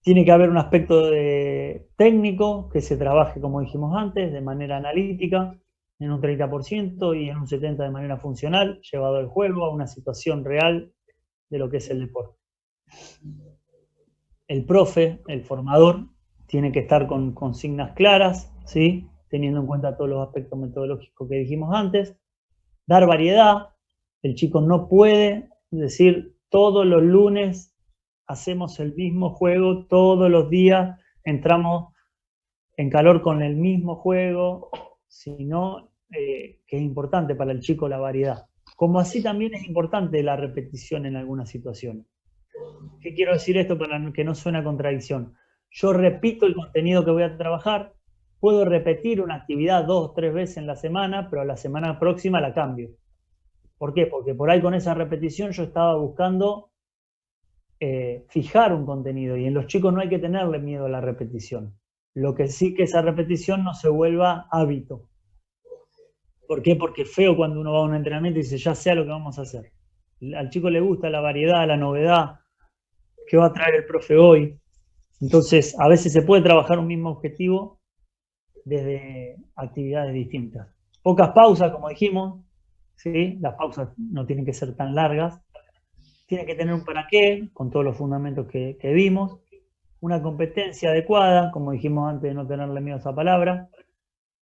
Tiene que haber un aspecto técnico que se trabaje, como dijimos antes, de manera analítica, en un 30% y en un 70% de manera funcional, llevado al juego a una situación real de lo que es el deporte. El profe, el formador, tiene que estar con consignas claras, ¿sí? Teniendo en cuenta todos los aspectos metodológicos que dijimos antes. Dar variedad. El chico no puede decir todos los lunes hacemos el mismo juego, todos los días entramos en calor con el mismo juego, sino que es importante para el chico la variedad. Como así también es importante la repetición en algunas situaciones. ¿Qué quiero decir esto para que no suene a contradicción? Yo repito el contenido que voy a trabajar, puedo repetir una actividad 2 o 3 veces en la semana, pero a la semana próxima la cambio. ¿Por qué? Porque por ahí con esa repetición yo estaba buscando fijar un contenido, y en los chicos no hay que tenerle miedo a la repetición. Lo que sí que esa repetición no se vuelva hábito. ¿Por qué? Porque es feo cuando uno va a un entrenamiento y dice, ya sé lo que vamos a hacer. Al chico le gusta la variedad, la novedad, qué va a traer el profe hoy. Entonces, a veces se puede trabajar un mismo objetivo desde actividades distintas. Pocas pausas, como dijimos, ¿sí? Las pausas no tienen que ser tan largas. Tiene que tener un para qué, con todos los fundamentos que vimos. Una competencia adecuada, como dijimos antes de no tenerle miedo a esa palabra.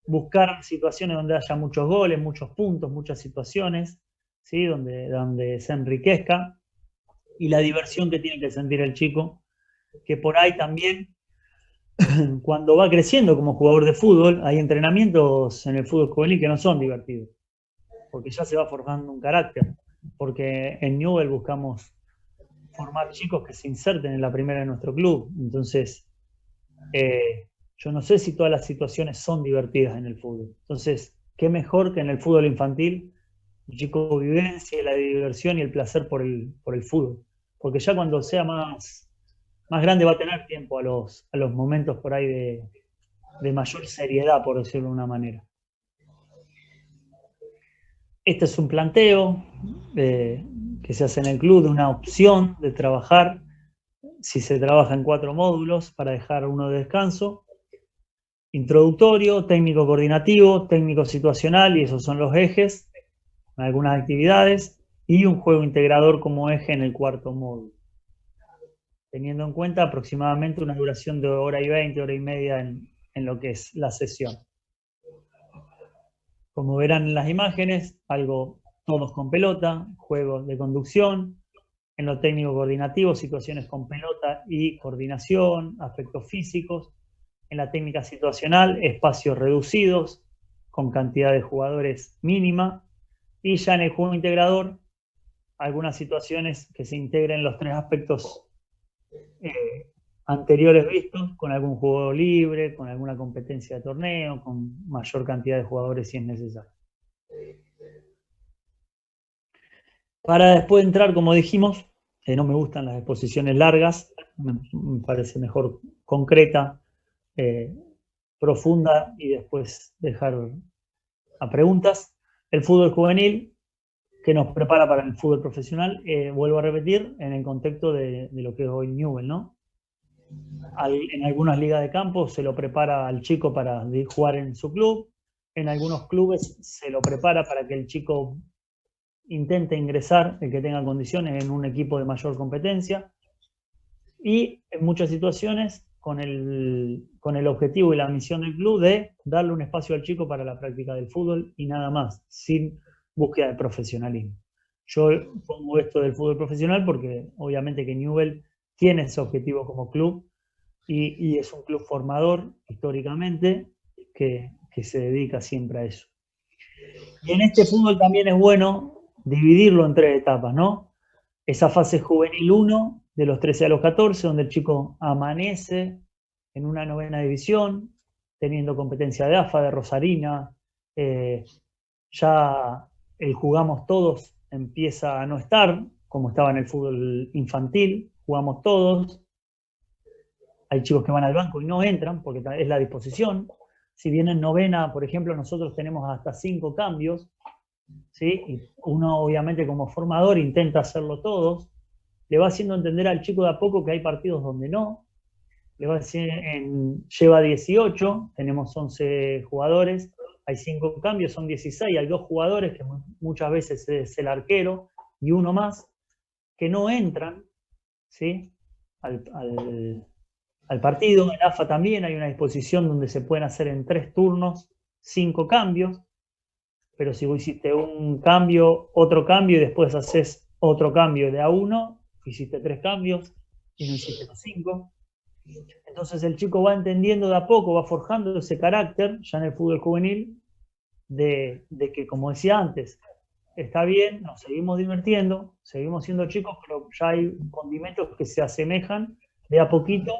Buscar situaciones donde haya muchos goles, muchos puntos, muchas situaciones, ¿sí? donde se enriquezca. Y la diversión que tiene que sentir el chico, que por ahí también, cuando va creciendo como jugador de fútbol, hay entrenamientos en el fútbol juvenil que no son divertidos, porque ya se va formando un carácter. Porque en Newell buscamos formar chicos que se inserten en la primera de nuestro club. Entonces, yo no sé si todas las situaciones son divertidas en el fútbol. Entonces, qué mejor que en el fútbol infantil el chico vivencia la diversión y el placer por el fútbol. Porque ya cuando sea más grande va a tener tiempo a los momentos por ahí de mayor seriedad, por decirlo de una manera. Este es un planteo que se hace en el club de una opción de trabajar, si se trabaja en 4 módulos, para dejar uno de descanso. Introductorio, técnico coordinativo, técnico situacional, y esos son los ejes, algunas actividades, y un juego integrador como eje en el 4º módulo. Teniendo en cuenta aproximadamente una duración de 1:20, 1:30 en lo que es la sesión. Como verán en las imágenes, algo todos con pelota, juegos de conducción, en lo técnico coordinativo, situaciones con pelota y coordinación, aspectos físicos, en la técnica situacional, espacios reducidos, con cantidad de jugadores mínima, y ya en el juego integrador, algunas situaciones que se integren los 3 aspectos anteriores vistos, con algún juego libre, con alguna competencia de torneo, con mayor cantidad de jugadores si es necesario. Para después entrar, como dijimos, no me gustan las exposiciones largas, me parece mejor concreta, profunda, y después dejar a preguntas. El fútbol juvenil, que nos prepara para el fútbol profesional, vuelvo a repetir, en el contexto de lo que es hoy Newell, ¿no? En algunas ligas de campo se lo prepara al chico para jugar en su club, en algunos clubes se lo prepara para que el chico intente ingresar, el que tenga condiciones, en un equipo de mayor competencia, y en muchas situaciones con el objetivo y la misión del club de darle un espacio al chico para la práctica del fútbol y nada más, sin búsqueda de profesionalismo. Yo pongo esto del fútbol profesional porque obviamente que Newell tiene ese objetivo como club y es un club formador históricamente que se dedica siempre a eso. Y en este fútbol también es bueno dividirlo en 3 etapas, ¿no? Esa fase juvenil 1, de los 13 a los 14, donde el chico amanece en una 9ª división, teniendo competencia de AFA, de Rosarina, ya jugamos todos empieza a no estar, como estaba en el fútbol infantil, jugamos todos. Hay chicos que van al banco y no entran porque es la disposición. Si bien en novena, por ejemplo, nosotros tenemos hasta 5 cambios, ¿sí? Y uno obviamente como formador intenta hacerlo todos, le va haciendo entender al chico de a poco que hay partidos donde no, le va a decir, lleva 18, tenemos 11 jugadores, hay 5 cambios, son 16, hay 2 jugadores, que muchas veces es el arquero, y uno más, que no entran, ¿sí? al partido. En AFA también hay una disposición donde se pueden hacer en 3 turnos 5 cambios, pero si vos hiciste un cambio, otro cambio y después haces otro cambio de a 1, hiciste 3 cambios y no hiciste los 5. Entonces el chico va entendiendo de a poco, va forjando ese carácter ya en el fútbol juvenil de que, como decía antes, está bien, nos seguimos divirtiendo, seguimos siendo chicos, pero ya hay condimentos que se asemejan de a poquito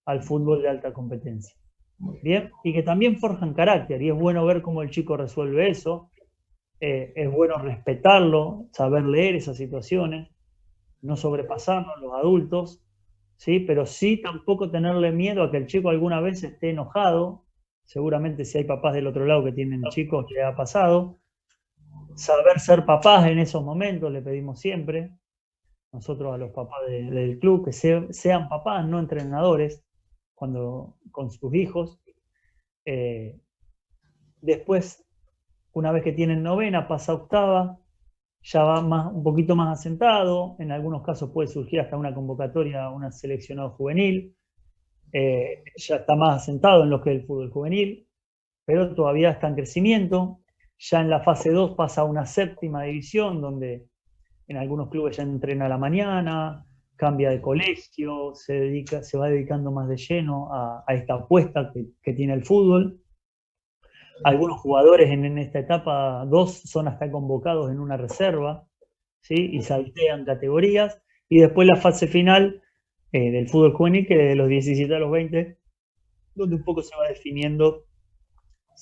al fútbol de alta competencia. Bien, y que también forjan carácter, y es bueno ver cómo el chico resuelve eso, es bueno respetarlo, saber leer esas situaciones, no sobrepasarnos los adultos, ¿sí? Pero sí tampoco tenerle miedo a que el chico alguna vez esté enojado. Seguramente si hay papás del otro lado que tienen chicos, le ha pasado. Saber ser papás en esos momentos, le pedimos siempre, nosotros a los papás del club, que sean papás, no entrenadores, con sus hijos. Después, una vez que tienen novena, pasa octava, ya va un poquito más asentado, en algunos casos puede surgir hasta una convocatoria, una seleccionado juvenil, ya está más asentado en lo que es el fútbol juvenil, pero todavía está en crecimiento. Ya en la fase 2 pasa a una 7ª división, donde en algunos clubes ya entrena a la mañana, cambia de colegio, se va dedicando más de lleno a esta apuesta que tiene el fútbol. Algunos jugadores en esta etapa 2 son hasta convocados en una reserva, ¿sí? Y saltean categorías. Y después la fase final del fútbol juvenil, que de los 17 a los 20, donde un poco se va definiendo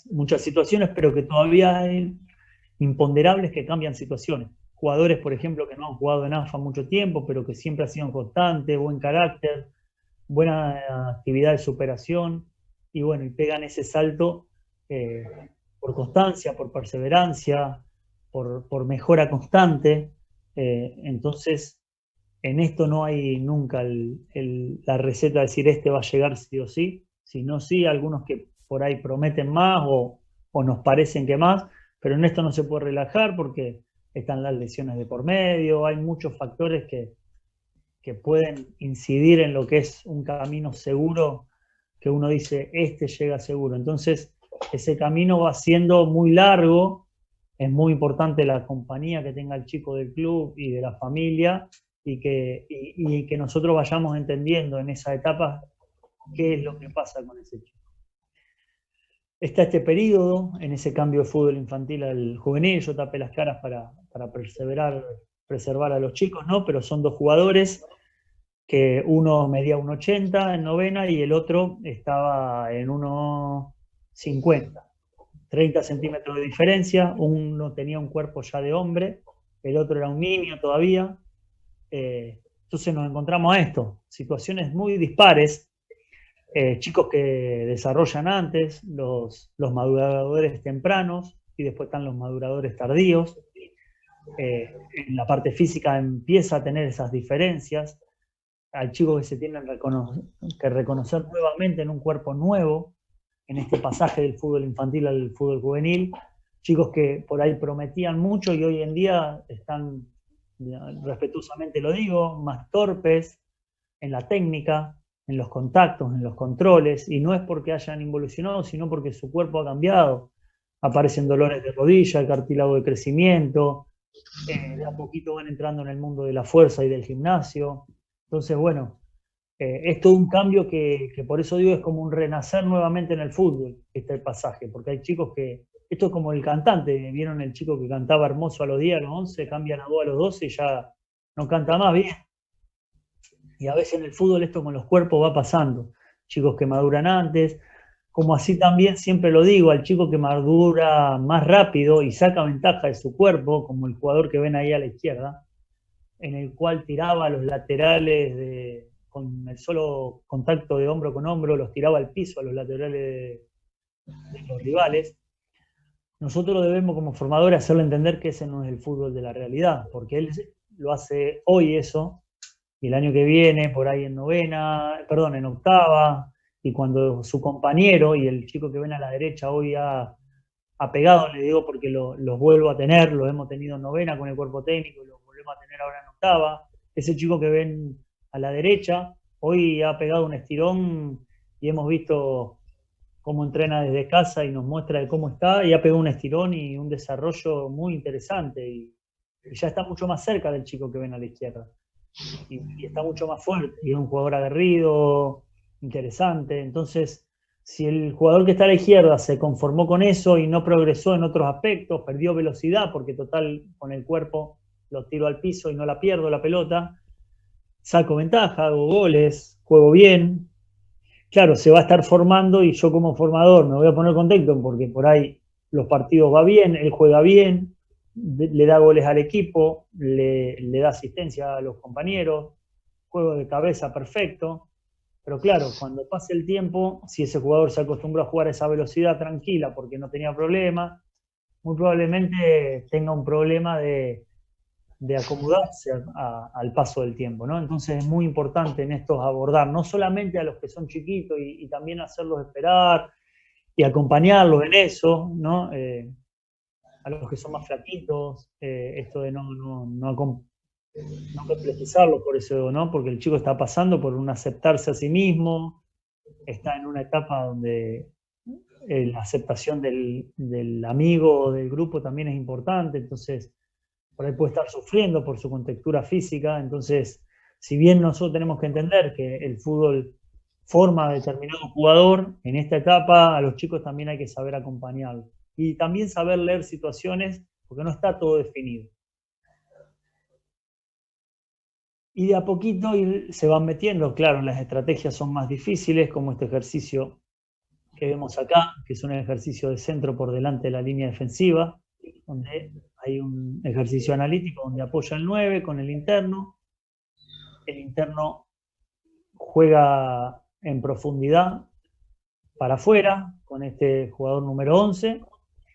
muchas situaciones, pero que todavía hay imponderables que cambian situaciones. Jugadores, por ejemplo, que no han jugado en AFA mucho tiempo, pero que siempre han sido constantes, buen carácter, buena actividad de superación, y bueno, y pegan ese salto por constancia, por perseverancia, por mejora constante. Entonces, en esto no hay nunca la receta de decir este va a llegar sí o sí, sino sí algunos que por ahí prometen más o nos parecen que más, pero en esto no se puede relajar porque están las lesiones de por medio, hay muchos factores que pueden incidir en lo que es un camino seguro, que uno dice, este llega seguro. Entonces, ese camino va siendo muy largo, es muy importante la compañía que tenga el chico del club y de la familia, y que nosotros vayamos entendiendo en esa etapa qué es lo que pasa con ese chico. Está este periodo, en ese cambio de fútbol infantil al juvenil, yo tapé las caras para preservar a los chicos, ¿no? Pero son 2 jugadores, que uno medía 1,80 en novena y el otro estaba en 1,50. 30 centímetros de diferencia, uno tenía un cuerpo ya de hombre, el otro era un niño todavía. Entonces nos encontramos a esto, situaciones muy dispares, chicos que desarrollan antes, los maduradores tempranos, y después están los maduradores tardíos. En la parte física empieza a tener esas diferencias. Hay chicos que se tienen que reconocer nuevamente en un cuerpo nuevo, en este pasaje del fútbol infantil al fútbol juvenil. Chicos que por ahí prometían mucho y hoy en día están, respetuosamente lo digo, más torpes en la técnica, en los contactos, en los controles, y no es porque hayan involucionado, sino porque su cuerpo ha cambiado. Aparecen dolores de rodilla, el cartílago de crecimiento, de a poquito van entrando en el mundo de la fuerza y del gimnasio. Entonces, bueno, es todo un cambio que por eso digo es como un renacer nuevamente en el fútbol, este pasaje, porque hay chicos que, esto es como el cantante, vieron el chico que cantaba hermoso a los 10, a los 11, cambian a voz a los 12 y ya no canta más bien. Y a veces en el fútbol esto con los cuerpos va pasando. Chicos que maduran antes, como así también siempre lo digo, al chico que madura más rápido y saca ventaja de su cuerpo, como el jugador que ven ahí a la izquierda, en el cual tiraba a los laterales con el solo contacto de hombro con hombro, los tiraba al piso a los laterales de los rivales. Nosotros debemos como formadores hacerle entender que ese no es el fútbol de la realidad, porque él lo hace hoy eso, y el año que viene, por ahí en octava, y cuando su compañero y el chico que ven a la derecha hoy ha pegado, le digo porque los vuelvo a tener, los hemos tenido en novena con el cuerpo técnico y los volvemos a tener ahora en octava. Ese chico que ven a la derecha hoy ha pegado un estirón y hemos visto cómo entrena desde casa y nos muestra de cómo está, y ha pegado un estirón y un desarrollo muy interesante, y ya está mucho más cerca del chico que ven a la izquierda, y está mucho más fuerte, y es un jugador aguerrido, interesante. Entonces, si el jugador que está a la izquierda se conformó con eso y no progresó en otros aspectos, perdió velocidad, porque total, con el cuerpo lo tiro al piso y no la pierdo la pelota, saco ventaja, hago goles, juego bien. Claro, se va a estar formando y yo como formador me voy a poner contento porque por ahí los partidos va bien, él juega bien, le da goles al equipo, le da asistencia a los compañeros, juego de cabeza perfecto. Pero claro, cuando pase el tiempo, si ese jugador se acostumbró a jugar a esa velocidad tranquila porque no tenía problema, muy probablemente tenga un problema de acomodarse al paso del tiempo, ¿no? Entonces es muy importante en estos abordar, no solamente a los que son chiquitos y también hacerlos esperar y acompañarlos en eso, ¿no? A los que son más flaquitos, esto de no complejizarlo por eso, ¿no? Porque el chico está pasando por un aceptarse a sí mismo, está en una etapa donde la aceptación del amigo o del grupo también es importante, entonces por ahí puede estar sufriendo por su contextura física. Entonces, si bien nosotros tenemos que entender que el fútbol forma a determinado jugador, en esta etapa a los chicos también hay que saber acompañarlos. Y también saber leer situaciones, porque no está todo definido. Y de a poquito se van metiendo, claro, las estrategias son más difíciles, como este ejercicio que vemos acá, que es un ejercicio de centro por delante de la línea defensiva, donde hay un ejercicio analítico donde apoya el 9 con el interno juega en profundidad para afuera con este jugador número 11,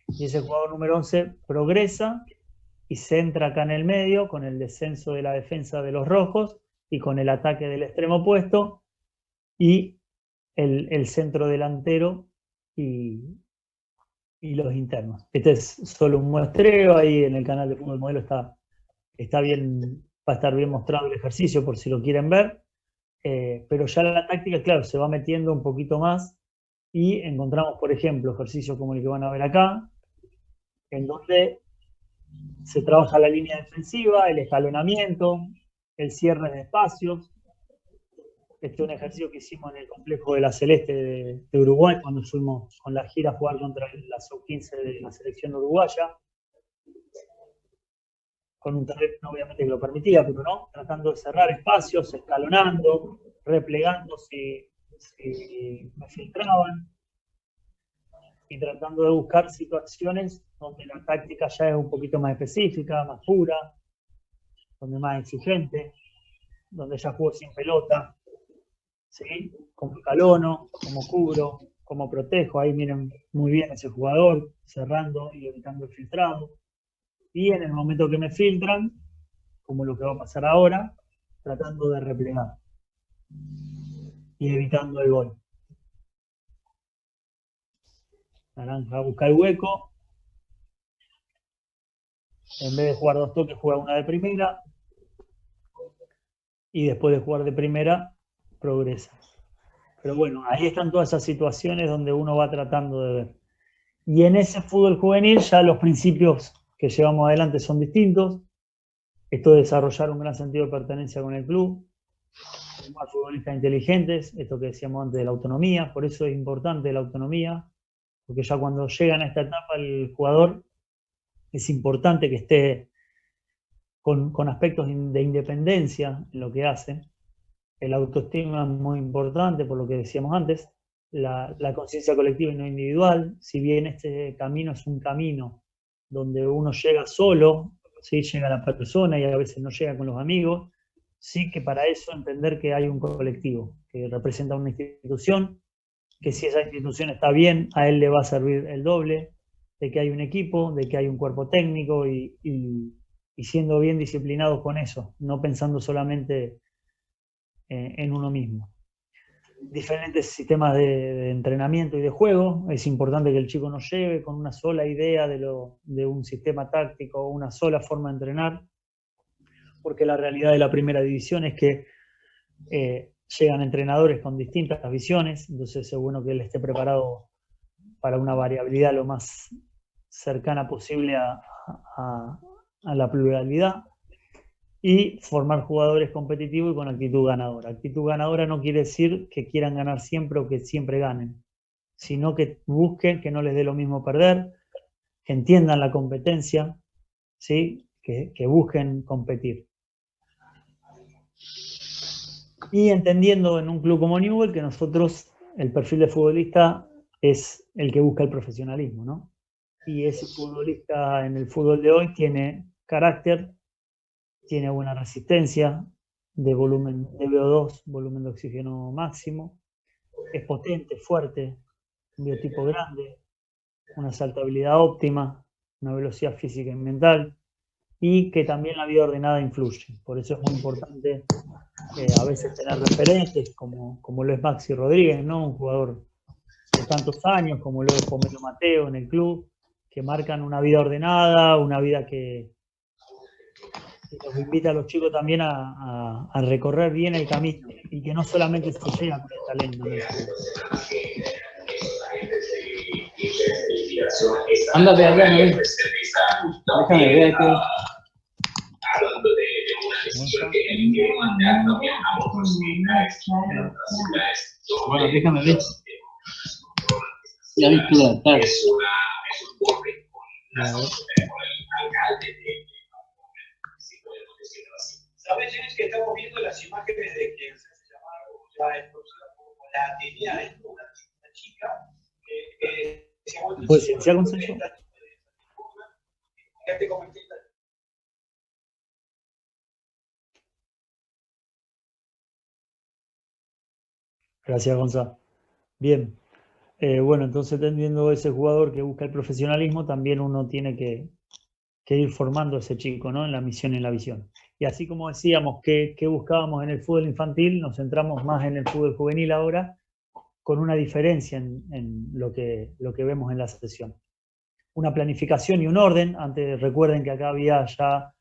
y ese jugador número 11 progresa y se entra acá en el medio con el descenso de la defensa de los rojos y con el ataque del extremo opuesto y el centro delantero y los internos. Este es solo un muestreo, ahí en el canal de Fútbol Modelo está bien, va a estar bien mostrado el ejercicio por si lo quieren ver, pero ya la táctica, claro, se va metiendo un poquito más y encontramos, por ejemplo, ejercicios como el que van a ver acá, en donde se trabaja la línea defensiva, el escalonamiento, el cierre de espacios. Este es un ejercicio que hicimos en el complejo de la Celeste de Uruguay cuando fuimos con la gira a jugar contra la sub-15 de la selección uruguaya, con un terreno obviamente que lo permitía, pero no, tratando de cerrar espacios, escalonando, replegando si me filtraban, y tratando de buscar situaciones donde la táctica ya es un poquito más específica, más pura, donde más exigente, donde ya juego sin pelota, ¿sí? Como escalono, como cubro, como protejo. Ahí miren muy bien ese jugador, cerrando y evitando el filtrado. Y en el momento que me filtran, como lo que va a pasar ahora, tratando de replegar y evitando el gol. Naranja busca el hueco. En vez de jugar dos toques, juega una de primera. Y después de jugar de primera, progresa. Pero bueno, ahí están todas esas situaciones donde uno va tratando de ver. Y en ese fútbol juvenil ya los principios que llevamos adelante son distintos. Esto de desarrollar un gran sentido de pertenencia con el club, formar futbolistas inteligentes, esto que decíamos antes de la autonomía, por eso es importante la autonomía, porque ya cuando llegan a esta etapa el jugador es importante que esté con aspectos de independencia en lo que hace. El autoestima es muy importante por lo que decíamos antes, la conciencia colectiva y no individual. Si bien este camino es un camino donde uno llega solo, ¿sí? Llega la persona y a veces no llega con los amigos, sí que para eso entender que hay un colectivo que representa una institución, que si esa institución está bien, a él le va a servir el doble, de que hay un equipo, de que hay un cuerpo técnico y siendo bien disciplinados con eso, no pensando solamente en uno mismo. Diferentes sistemas de entrenamiento y de juego. Es importante que el chico no lleve con una sola idea de un sistema táctico o una sola forma de entrenar, porque la realidad de la primera división es que llegan entrenadores con distintas visiones, entonces es bueno que él esté preparado para una variabilidad lo más cercana posible a la pluralidad, y formar jugadores competitivos y con actitud ganadora. Actitud ganadora no quiere decir que quieran ganar siempre o que siempre ganen, sino que busquen que no les dé lo mismo perder, que entiendan la competencia, ¿sí? Que busquen competir. Y entendiendo en un club como Newell que nosotros, el perfil de futbolista es el que busca el profesionalismo, ¿no? Y ese futbolista en el fútbol de hoy tiene carácter, tiene buena resistencia de volumen de VO2, volumen de oxígeno máximo, es potente, fuerte, un biotipo grande, una saltabilidad óptima, una velocidad física y mental, y que también la vida ordenada influye. Por eso es muy importante a veces tener referentes como lo es Maxi Rodríguez, ¿no? Un jugador de tantos años, como lo es Pomelo Mateo en el club, que marcan una vida ordenada, una vida que nos invita a los chicos también a recorrer bien el camino y que no solamente se llega con el talento en el fútbol. Ándate acá, ¿no? Déjame ver que... Hablando de una decisión que mandar también a otros bueno, déjame ver. Ya vi que la tarde. Es un golpe con el alcalde de... ¿Sabes, James, que estamos viendo las imágenes de que se llamaron ya esto como la tenía una chica que se ha vuelto... ¿Puedes iniciar con Sancho? Ya te comenté. Gracias, Gonzalo. Bien. Bueno, entonces teniendo ese jugador que busca el profesionalismo, también uno tiene que ir formando a ese chico, ¿no? En la misión y en la visión. Y así como decíamos que buscábamos en el fútbol infantil, nos centramos más en el fútbol juvenil ahora, con una diferencia en lo que vemos en la sesión. Una planificación y un orden. Antes recuerden que acá había ya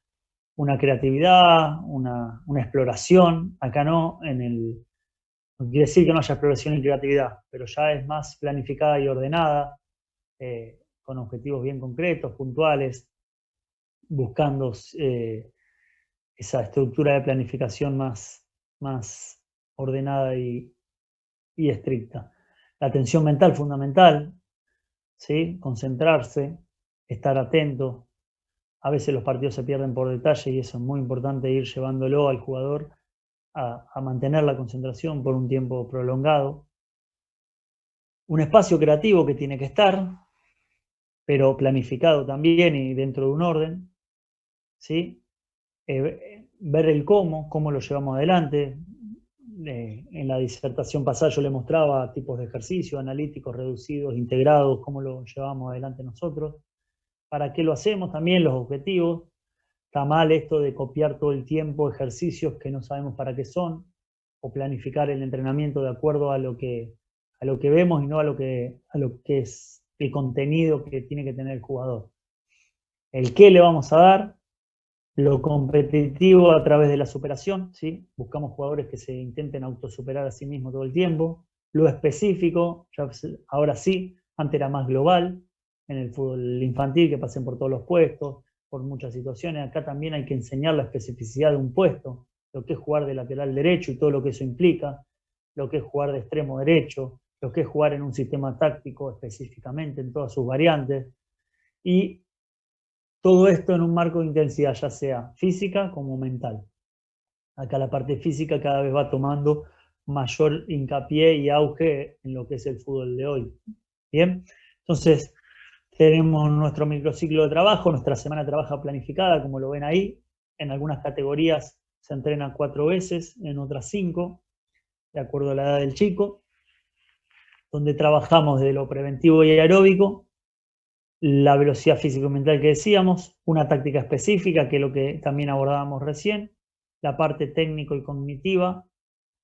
una creatividad, una exploración. Acá no, no quiere decir que no haya exploración y creatividad, pero ya es más planificada y ordenada, con objetivos bien concretos, puntuales, buscando esa estructura de planificación más ordenada y estricta. La atención mental fundamental, ¿sí? Concentrarse, estar atento. A veces los partidos se pierden por detalle y eso es muy importante, ir llevándolo al jugador a mantener la concentración por un tiempo prolongado. Un espacio creativo que tiene que estar, pero planificado también y dentro de un orden, ¿sí? Ver el cómo lo llevamos adelante. En la disertación pasada yo le mostraba tipos de ejercicios analíticos, reducidos, integrados, cómo lo llevamos adelante nosotros. ¿Para qué lo hacemos? También los objetivos. Está mal esto de copiar todo el tiempo ejercicios que no sabemos para qué son, o planificar el entrenamiento de acuerdo a lo que vemos y no a lo que es el contenido que tiene que tener el jugador. El qué le vamos a dar, lo competitivo a través de la superación, ¿sí? Buscamos jugadores que se intenten autosuperar a sí mismos todo el tiempo. Lo específico, ya ahora sí, antes era más global, en el fútbol infantil, que pasen por todos los puestos, por muchas situaciones. Acá también hay que enseñar la especificidad de un puesto, lo que es jugar de lateral derecho y todo lo que eso implica, lo que es jugar de extremo derecho, lo que es jugar en un sistema táctico específicamente, en todas sus variantes. Y todo esto en un marco de intensidad, ya sea física como mental. Acá la parte física cada vez va tomando mayor hincapié y auge en lo que es el fútbol de hoy. Bien, entonces tenemos nuestro microciclo de trabajo, nuestra semana de trabajo planificada, como lo ven ahí. En algunas categorías se entrena 4 veces, en otras 5, de acuerdo a la edad del chico, donde trabajamos de lo preventivo y aeróbico, la velocidad físico-mental que decíamos, una táctica específica, que es lo que también abordábamos recién, la parte técnico y cognitiva,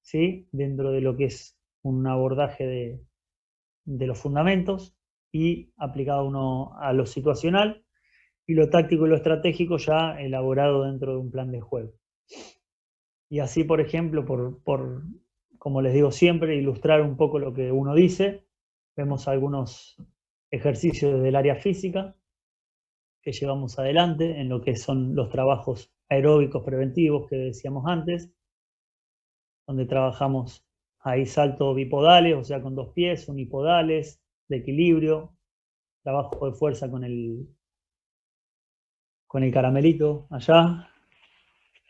¿sí? Dentro de lo que es un abordaje de los fundamentos, y aplicado uno a lo situacional, y lo táctico y lo estratégico ya elaborado dentro de un plan de juego. Y así, por ejemplo, como les digo siempre, ilustrar un poco lo que uno dice, vemos algunos ejercicios desde el área física que llevamos adelante en lo que son los trabajos aeróbicos preventivos que decíamos antes, donde trabajamos ahí saltos bipodales, o sea, con 2 pies, unipodales, de equilibrio, trabajo de fuerza con el caramelito allá,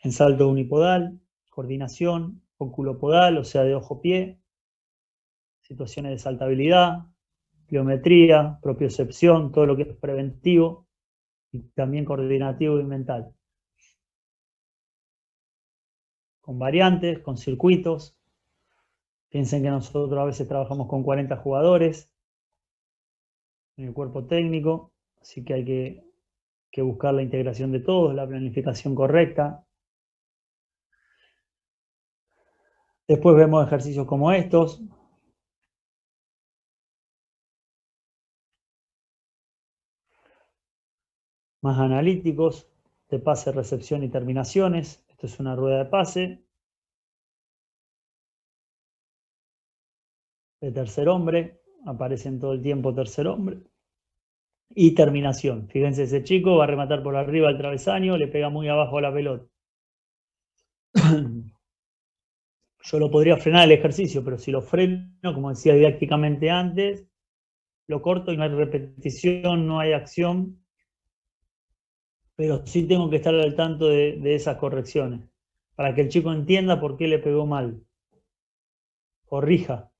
en salto unipodal, coordinación, oculopodal, o sea, de ojo-pie, situaciones de saltabilidad, pliometría, propiocepción, todo lo que es preventivo, y también coordinativo y mental. Con variantes, con circuitos. Piensen que nosotros a veces trabajamos con 40 jugadores en el cuerpo técnico, así que hay que buscar la integración de todos, la planificación correcta. Después vemos ejercicios como estos. Más analíticos, de pase, recepción y terminaciones. Esto es una rueda de pase. De tercer hombre, aparecen todo el tiempo tercer hombre. Y terminación. Fíjense, ese chico va a rematar por arriba al travesaño, le pega muy abajo a la pelota. Yo lo podría frenar el ejercicio, pero si lo freno, como decía didácticamente antes, lo corto y no hay repetición, no hay acción, pero sí tengo que estar al tanto de esas correcciones, para que el chico entienda por qué le pegó mal, corrija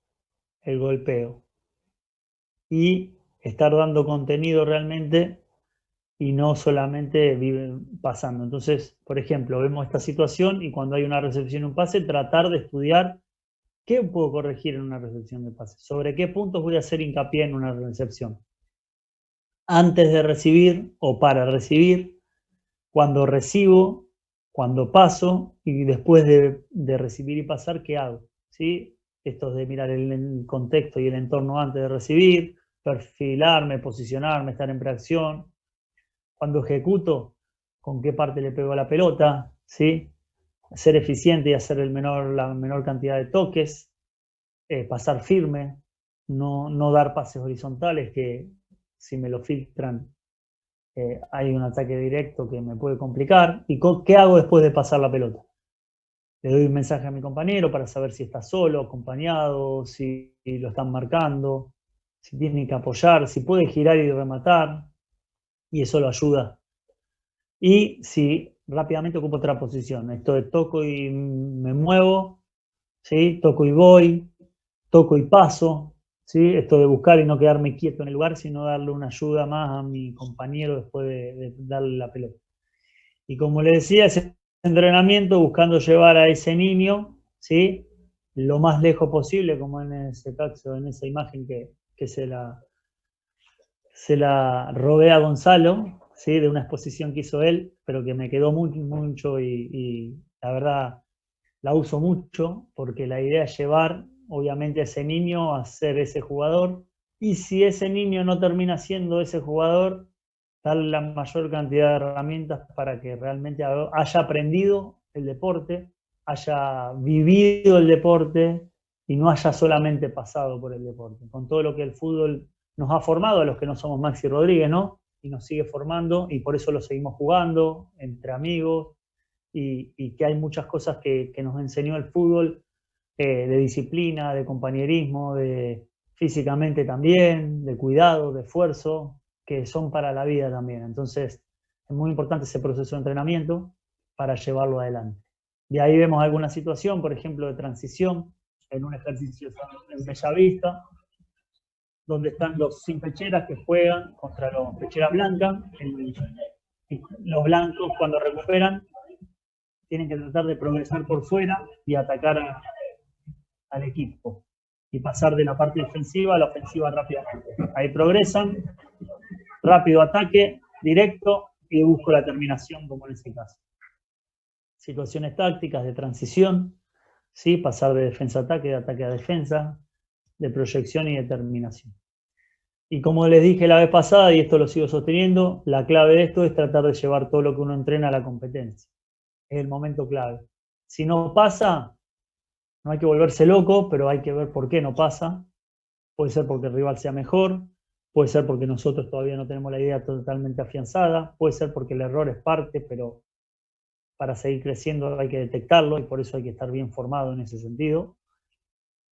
el golpeo, y estar dando contenido realmente y no solamente pasando. Entonces, por ejemplo, vemos esta situación y cuando hay una recepción y un pase, tratar de estudiar qué puedo corregir en una recepción de pase, sobre qué puntos voy a hacer hincapié en una recepción. Antes de recibir o para recibir, cuando recibo, cuando paso y después de recibir y pasar, ¿qué hago? ¿Sí? Esto es de mirar el contexto y el entorno antes de recibir, perfilarme, posicionarme, estar en preacción. Cuando ejecuto, ¿con qué parte le pego a la pelota? ¿Sí? Ser eficiente y hacer la menor cantidad de toques, pasar firme, no dar pases horizontales que si me lo filtran hay un ataque directo que me puede complicar. ¿Y qué hago después de pasar la pelota? Le doy un mensaje a mi compañero para saber si está solo, acompañado, si lo están marcando, si tiene que apoyar, si puede girar y rematar, y eso lo ayuda. Y si rápidamente ocupo otra posición, esto de toco y me muevo, ¿sí? Toco y voy, toco y paso, ¿sí? Esto de buscar y no quedarme quieto en el lugar, sino darle una ayuda más a mi compañero después de darle la pelota. Y como le decía, ese entrenamiento buscando llevar a ese niño, ¿sí? Lo más lejos posible, como en ese caso, en esa imagen que se la robé a Gonzalo, ¿sí? De una exposición que hizo él, pero que me quedó mucho y la verdad la uso mucho, porque la idea es llevar, obviamente, a ese niño a ser ese jugador, y si ese niño no termina siendo ese jugador, darle la mayor cantidad de herramientas para que realmente haya aprendido el deporte, haya vivido el deporte y no haya solamente pasado por el deporte, con todo lo que el fútbol nos ha formado a los que no somos Maxi Rodríguez, ¿no? Y nos sigue formando, y por eso lo seguimos jugando entre amigos, y que hay muchas cosas que nos enseñó el fútbol, de disciplina, de compañerismo, de físicamente también, de cuidado, de esfuerzo, que son para la vida también. Entonces, es muy importante ese proceso de entrenamiento para llevarlo adelante. Y ahí vemos alguna situación, por ejemplo, de transición, en un ejercicio en Bellavista, donde están los sin pecheras que juegan contra los pecheras blancas. Los blancos, cuando recuperan, tienen que tratar de progresar por fuera y atacar al equipo y pasar de la parte defensiva a la ofensiva rápidamente. Ahí progresan, rápido ataque, directo, y busco la terminación, como en ese caso. Situaciones tácticas de transición, ¿sí? Pasar de defensa a ataque, de ataque a defensa, de proyección y de terminación. Y como les dije la vez pasada, y esto lo sigo sosteniendo, la clave de esto es tratar de llevar todo lo que uno entrena a la competencia. Es el momento clave. Si no pasa, no hay que volverse loco, pero hay que ver por qué no pasa. Puede ser porque el rival sea mejor, puede ser porque nosotros todavía no tenemos la idea totalmente afianzada, puede ser porque el error es parte, pero para seguir creciendo hay que detectarlo y por eso hay que estar bien formado en ese sentido.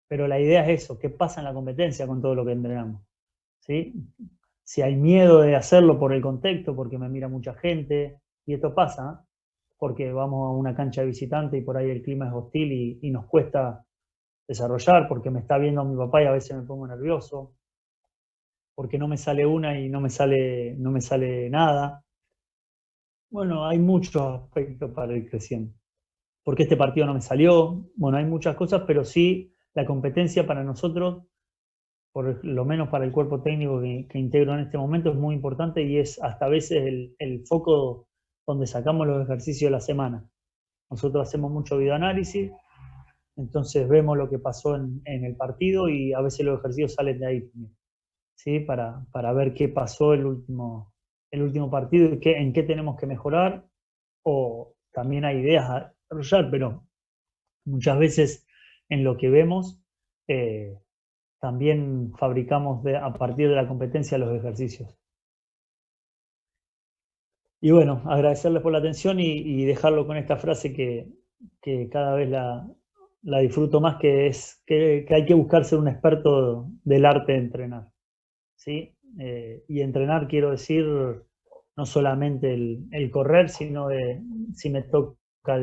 Pero la idea es eso, ¿qué pasa en la competencia con todo lo que entrenamos? ¿Sí? Si hay miedo de hacerlo por el contexto, porque me mira mucha gente, y esto pasa, porque vamos a una cancha de visitante y por ahí el clima es hostil y nos cuesta desarrollar, porque me está viendo mi papá y a veces me pongo nervioso, porque no me sale una y no me sale nada. Bueno, hay muchos aspectos para ir creciendo. Porque este partido no me salió, bueno, hay muchas cosas, pero sí la competencia para nosotros, por lo menos para el cuerpo técnico que integro en este momento, es muy importante y es hasta a veces el foco donde sacamos los ejercicios de la semana. Nosotros hacemos mucho videoanálisis, entonces vemos lo que pasó en el partido y a veces los ejercicios salen de ahí, ¿sí? Para ver qué pasó el último partido y en qué tenemos que mejorar, o también hay ideas a desarrollar, pero muchas veces en lo que vemos también fabricamos a partir de la competencia los ejercicios. Y bueno, agradecerles por la atención y dejarlo con esta frase que cada vez la disfruto más, que es que hay que buscar ser un experto del arte de entrenar, ¿sí? Y entrenar quiero decir no solamente el correr, sino si me toca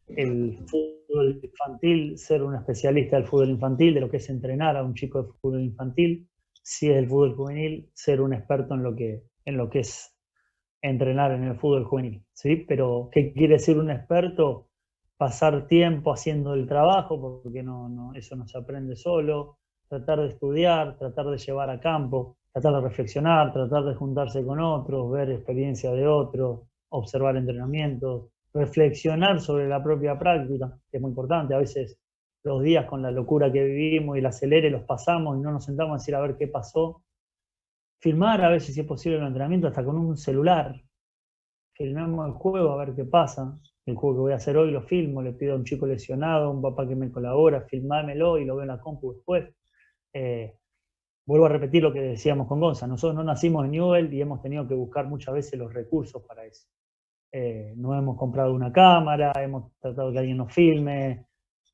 el fútbol infantil, ser un especialista del fútbol infantil, de lo que es entrenar a un chico de fútbol infantil. Si es el fútbol juvenil, ser un experto en lo que es entrenar en el fútbol juvenil, ¿sí? Pero, ¿qué quiere decir un experto? Pasar tiempo haciendo el trabajo, porque eso no se aprende solo, tratar de estudiar, tratar de llevar a campo, tratar de reflexionar, tratar de juntarse con otros, ver experiencia de otros, observar entrenamientos, reflexionar sobre la propia práctica, que es muy importante. A veces los días con la locura que vivimos y el acelere los pasamos y no nos sentamos a decir a ver qué pasó. Filmar a veces, si es posible, el entrenamiento hasta con un celular. Filmamos el juego a ver qué pasa. El juego que voy a hacer hoy lo filmo, le pido a un chico lesionado, a un papá que me colabora, filmármelo y lo veo en la compu después. Vuelvo a repetir lo que decíamos con Gonza. Nosotros no nacimos en Newell y hemos tenido que buscar muchas veces los recursos para eso. No hemos comprado una cámara, hemos tratado que alguien nos filme,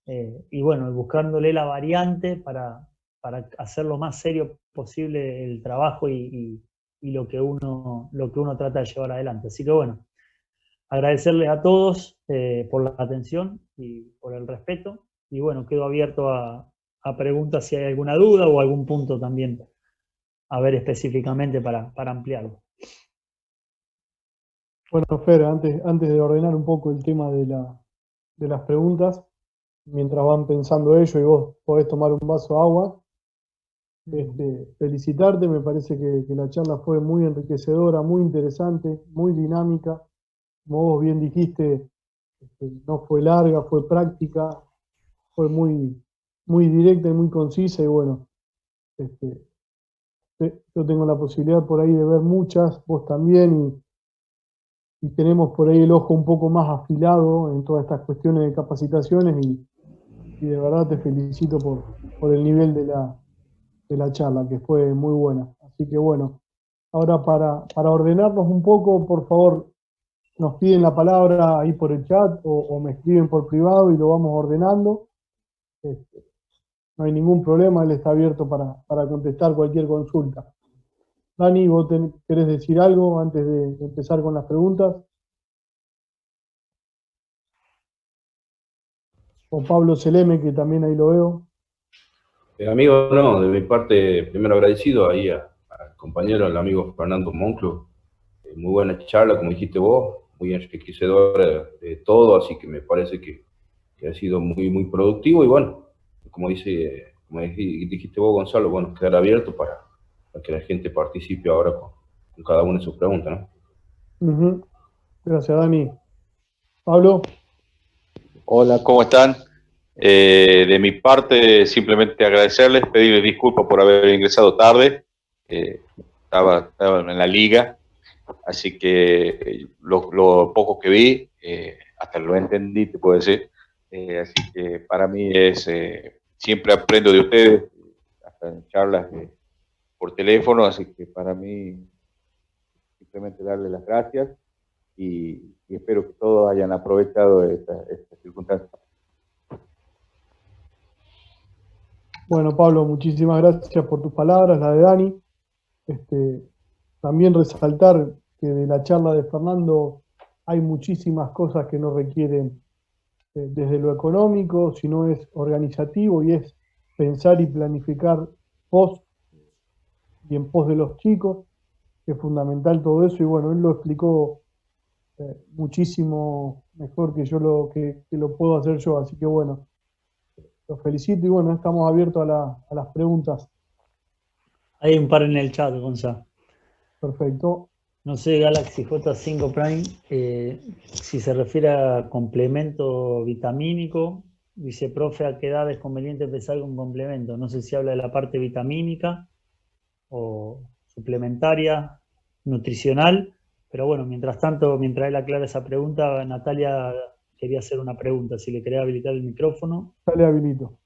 y bueno, buscándole la variante para hacer lo más serio posible el trabajo y lo que uno trata de llevar adelante. Así que bueno, agradecerles a todos por la atención y por el respeto, y bueno, quedo abierto a preguntas si hay alguna duda o algún punto también a ver específicamente para ampliarlo. Bueno, Fer, antes de ordenar un poco el tema de las preguntas, mientras van pensando ello y vos podés tomar un vaso de agua, felicitarte, me parece que la charla fue muy enriquecedora, muy interesante, muy dinámica. Como vos bien dijiste, no fue larga, fue práctica, fue muy, muy directa y muy concisa, y bueno, yo tengo la posibilidad por ahí de ver muchas, vos también, y tenemos por ahí el ojo un poco más afilado en todas estas cuestiones de capacitaciones, y de verdad te felicito por el nivel de la charla, que fue muy buena. Así que bueno, ahora para ordenarnos un poco, por favor, nos piden la palabra ahí por el chat o me escriben por privado y lo vamos ordenando. No hay ningún problema, él está abierto para contestar cualquier consulta. Dani, ¿vos querés decir algo antes de empezar con las preguntas? o Pablo Seleme, que también ahí lo veo. Amigo, no, de mi parte, primero agradecido ahí al compañero, al amigo Fernando Monclús. Muy buena charla, como dijiste vos, muy enriquecedora de todo, así que me parece que ha sido muy productivo y bueno, como dijiste vos, Gonzalo, bueno, quedar abierto para que la gente participe ahora con cada una de sus preguntas, ¿no? Ujú. Gracias, Dani. Pablo. Hola, ¿cómo están? De mi parte, simplemente agradecerles, pedirles disculpas por haber ingresado tarde. Estaba en la liga, así que lo poco que vi, hasta lo entendí, te puedo decir. Así que para mí siempre aprendo de ustedes, hasta en charlas por teléfono, así que para mí simplemente darles las gracias y espero que todos hayan aprovechado esta circunstancia. Bueno, Pablo, muchísimas gracias por tus palabras, la de Dani. También resaltar que de la charla de Fernando hay muchísimas cosas que no requieren desde lo económico, sino es organizativo y es pensar y planificar post y en pos de los chicos, que es fundamental todo eso, y bueno, él lo explicó muchísimo mejor que yo que lo puedo hacer yo, así que bueno, los felicito y bueno, estamos abiertos a las preguntas. Hay un par en el chat, Gonza. Perfecto. No sé, Galaxy J5 Prime, si se refiere a complemento vitamínico, dice, profe, ¿a qué edad es conveniente empezar con complemento? No sé si habla de la parte vitamínica o suplementaria, nutricional, pero bueno, mientras tanto, mientras él aclara esa pregunta, Natalia quería hacer una pregunta, si le quería habilitar el micrófono. Dale, habilito.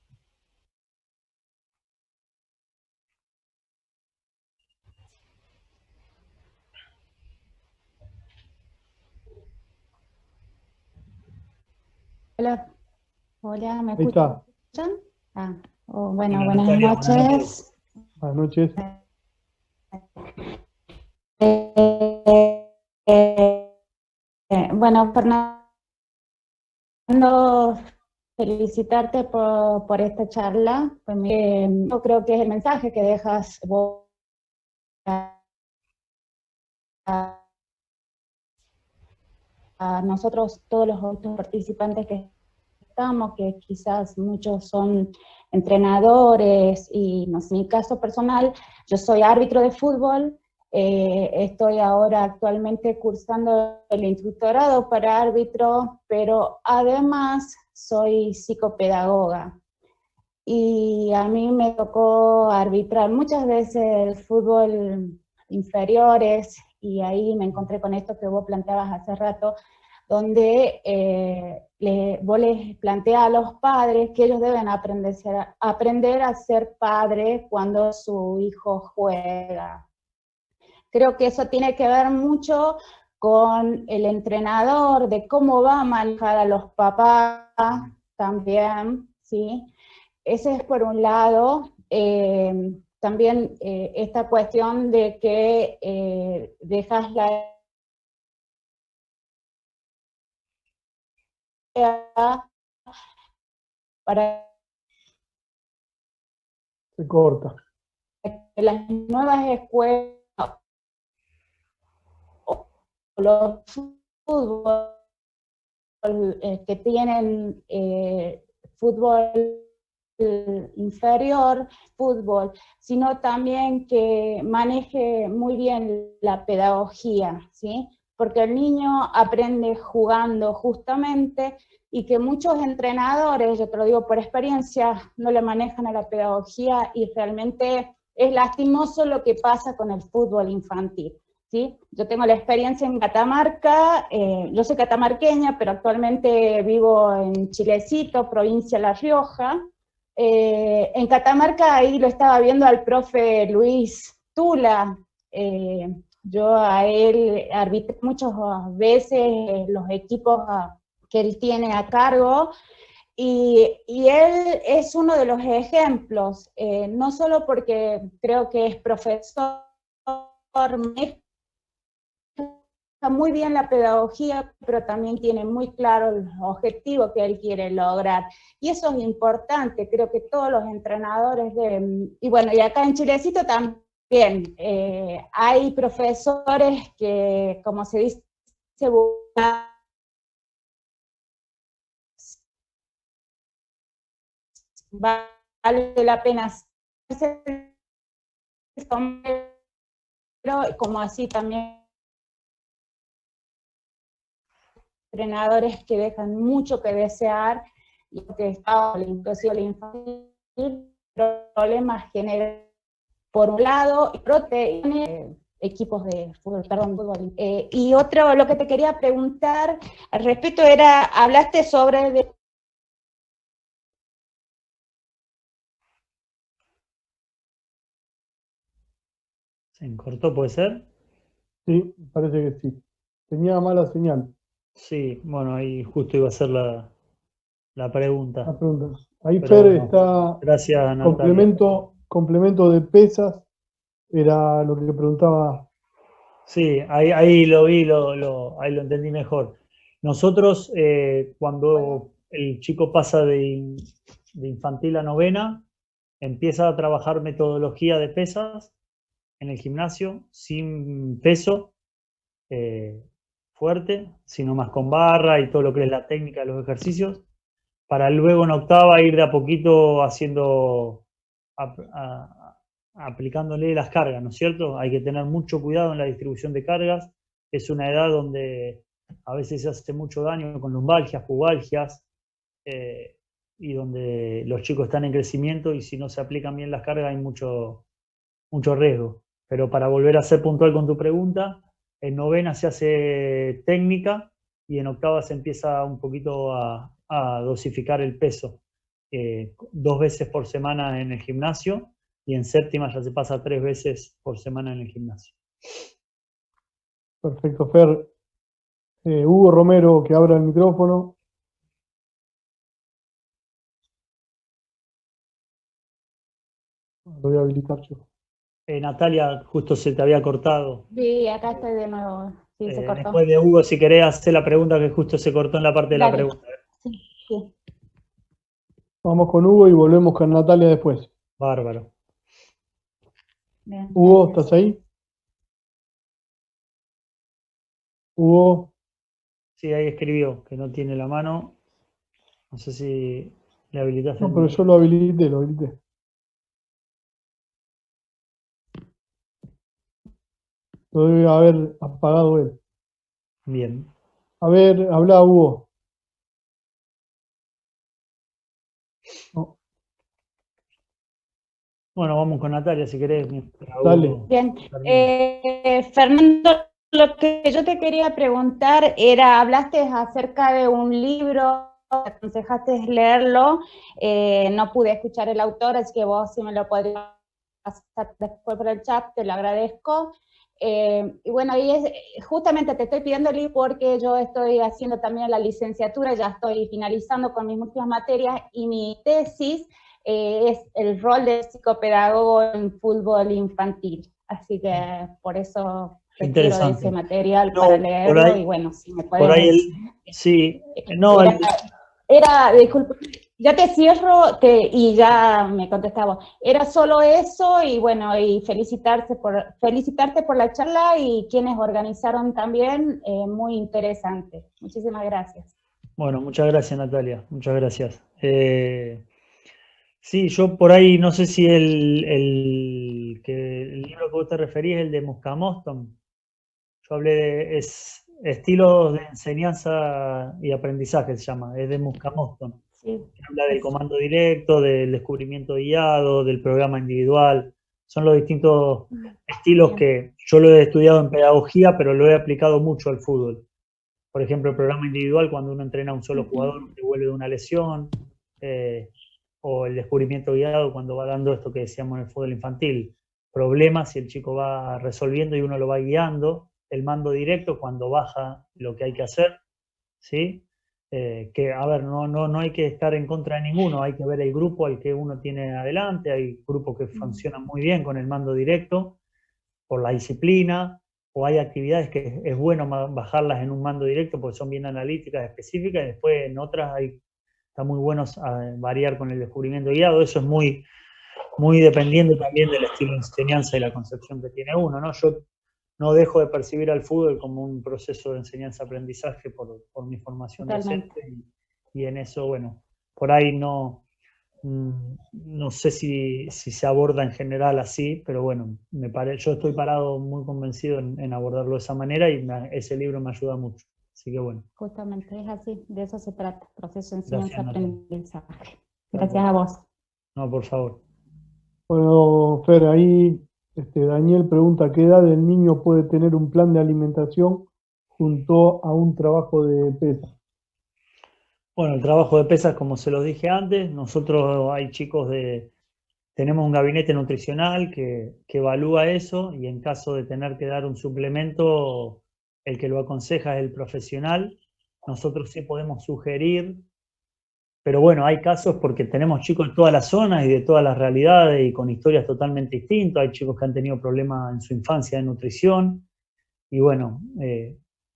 Hola, hola, ¿me Ahí está. escuchan? Bueno, Hola, buenas Natalia, noches. Buenas noches. Bueno, Fernando, felicitarte por esta charla. Yo creo que es el mensaje que dejas vos a nosotros, todos los otros participantes que estamos, que quizás muchos son entrenadores y no sé, en mi caso personal, yo soy árbitro de fútbol, estoy ahora actualmente cursando el instructorado para árbitro, pero además soy psicopedagoga. Y a mí me tocó arbitrar muchas veces el fútbol inferiores, y ahí me encontré con esto que vos planteabas hace rato, donde vos les planteás a los padres que ellos deben aprender a ser padres cuando su hijo juega. Creo que eso tiene que ver mucho con el entrenador, de cómo va a manejar a los papás también, ¿sí? Ese es por un lado. También esta cuestión de que dejas la para Se corta. que las nuevas escuelas o los fútbol que tienen fútbol inferior, fútbol, sino también que maneje muy bien la pedagogía, ¿sí? Porque el niño aprende jugando justamente, y que muchos entrenadores, yo te lo digo por experiencia, no le manejan a la pedagogía, y realmente es lastimoso lo que pasa con el fútbol infantil, ¿sí? Yo tengo la experiencia en Catamarca, yo soy catamarqueña, pero actualmente vivo en Chilecito, provincia de La Rioja. En Catamarca ahí lo estaba viendo al profe Luis Tula, yo a él arbitré muchas veces los equipos que él tiene a cargo, y él es uno de los ejemplos, no solo porque creo que es profesor, muy bien la pedagogía, pero también tiene muy claro los objetivos que él quiere lograr. Y eso es importante, creo que todos los entrenadores y bueno, y acá en Chilecito también hay profesores que, como se dice, vale la pena hacer, como así también entrenadores que dejan mucho que desear, y que está inclusive la infantil, problemas genera por un lado, equipos de fútbol, fútbol. Y otro, lo que te quería preguntar al respecto era, hablaste sobre... ¿Se cortó, puede ser? Sí, parece que sí. Tenía mala señal. Sí, bueno, ahí justo iba a ser la pregunta. La pregunta. Ahí Pero Fer bueno, está, gracias, Natalia. complemento de pesas, era lo que preguntaba. Sí, ahí lo vi, ahí lo entendí mejor. Nosotros, cuando el chico pasa de infantil a novena, empieza a trabajar metodología de pesas en el gimnasio, sin peso fuerte, sino más con barra y todo lo que es la técnica de los ejercicios, para luego en octava ir de a poquito haciendo, aplicándole las cargas, ¿no es cierto? Hay que tener mucho cuidado en la distribución de cargas. Es una edad donde a veces se hace mucho daño con lumbalgias, pubalgias, y donde los chicos están en crecimiento y si no se aplican bien las cargas hay mucho riesgo. Pero para volver a ser puntual con tu pregunta, en novena se hace técnica y en octava se empieza un poquito a dosificar el peso. 2 veces por semana en el gimnasio y en séptima ya se pasa 3 veces por semana en el gimnasio. Perfecto, Fer. Hugo Romero, que abra el micrófono. Lo voy a habilitar yo. Natalia, justo se te había cortado. Sí, acá estoy de nuevo. Sí, se cortó. Después de Hugo, si querés hacer la pregunta que justo se cortó en la parte de la pregunta. Sí, sí. Vamos con Hugo y volvemos con Natalia después. Bárbaro. Bien, Hugo, gracias. ¿estás ahí? Hugo, Sí, ahí escribió que no tiene la mano. No sé si le habilitaste. no, pero yo lo habilité, Lo debe haber apagado él. Bien. A ver, habla Hugo. No, Bueno, vamos con Natalia, si querés. dale. Hugo. Bien. Fernando, lo que yo te quería preguntar era, hablaste acerca de un libro, aconsejaste leerlo, no pude escuchar el autor, así que vos si me lo podrías pasar después por el chat, te lo agradezco. Y bueno, justamente te estoy pidiendo el libro porque yo estoy haciendo también la licenciatura, ya estoy finalizando con mis últimas materias y mi tesis es el rol de psicopedagogo en fútbol infantil. Así que por eso requiero de ese material para leerlo ahí, y bueno, si me puedes... Por ahí sí, no... disculpa, ya te cierro y ya me contestaba. Era solo eso y bueno, y felicitarte por la charla y quienes organizaron también, muy interesante. Muchísimas gracias. Bueno, muchas gracias Natalia, muchas gracias. Sí, yo por ahí no sé si el libro que vos te referís es el de Muscamoston. Yo hablé de estilos de enseñanza y aprendizaje, se llama, es de Muscamoston. Sí. Habla del comando directo, del descubrimiento guiado, del programa individual. Son los distintos estilos que yo lo he estudiado en pedagogía, pero lo he aplicado mucho al fútbol. Por ejemplo, el programa individual, cuando uno entrena a un solo jugador que vuelve de una lesión, o el descubrimiento guiado, cuando va dando esto que decíamos en el fútbol infantil, problemas y el chico va resolviendo y uno lo va guiando. El mando directo, cuando baja lo que hay que hacer, ¿sí? Que, a ver, no hay que estar en contra de ninguno, hay que ver el grupo al que uno tiene adelante. Hay grupos que funcionan muy bien con el mando directo, por la disciplina, o hay actividades que es bueno bajarlas en un mando directo porque son bien analíticas, específicas, y después en otras está muy bueno variar con el descubrimiento guiado. Eso es muy, muy dependiente también del estilo de enseñanza y la concepción que tiene uno, ¿no? Yo no dejo de percibir al fútbol como un proceso de enseñanza-aprendizaje por mi formación docente, y en eso, bueno, por ahí no sé si se aborda en general así, pero bueno, yo estoy parado muy convencido en abordarlo de esa manera, y ese libro me ayuda mucho. Así que bueno. Justamente es así, de eso se trata, proceso de Gracias, enseñanza-aprendizaje. Gracias a vos. No, por favor. Bueno, Fer, ahí Daniel pregunta, ¿qué edad el niño puede tener un plan de alimentación junto a un trabajo de pesas? Bueno, el trabajo de pesas, como se los dije antes, nosotros tenemos un gabinete nutricional que evalúa eso, y en caso de tener que dar un suplemento, el que lo aconseja es el profesional. Nosotros sí podemos sugerir, pero bueno, hay casos porque tenemos chicos de todas las zonas y de todas las realidades y con historias totalmente distintas. Hay chicos que han tenido problemas en su infancia de nutrición, y bueno,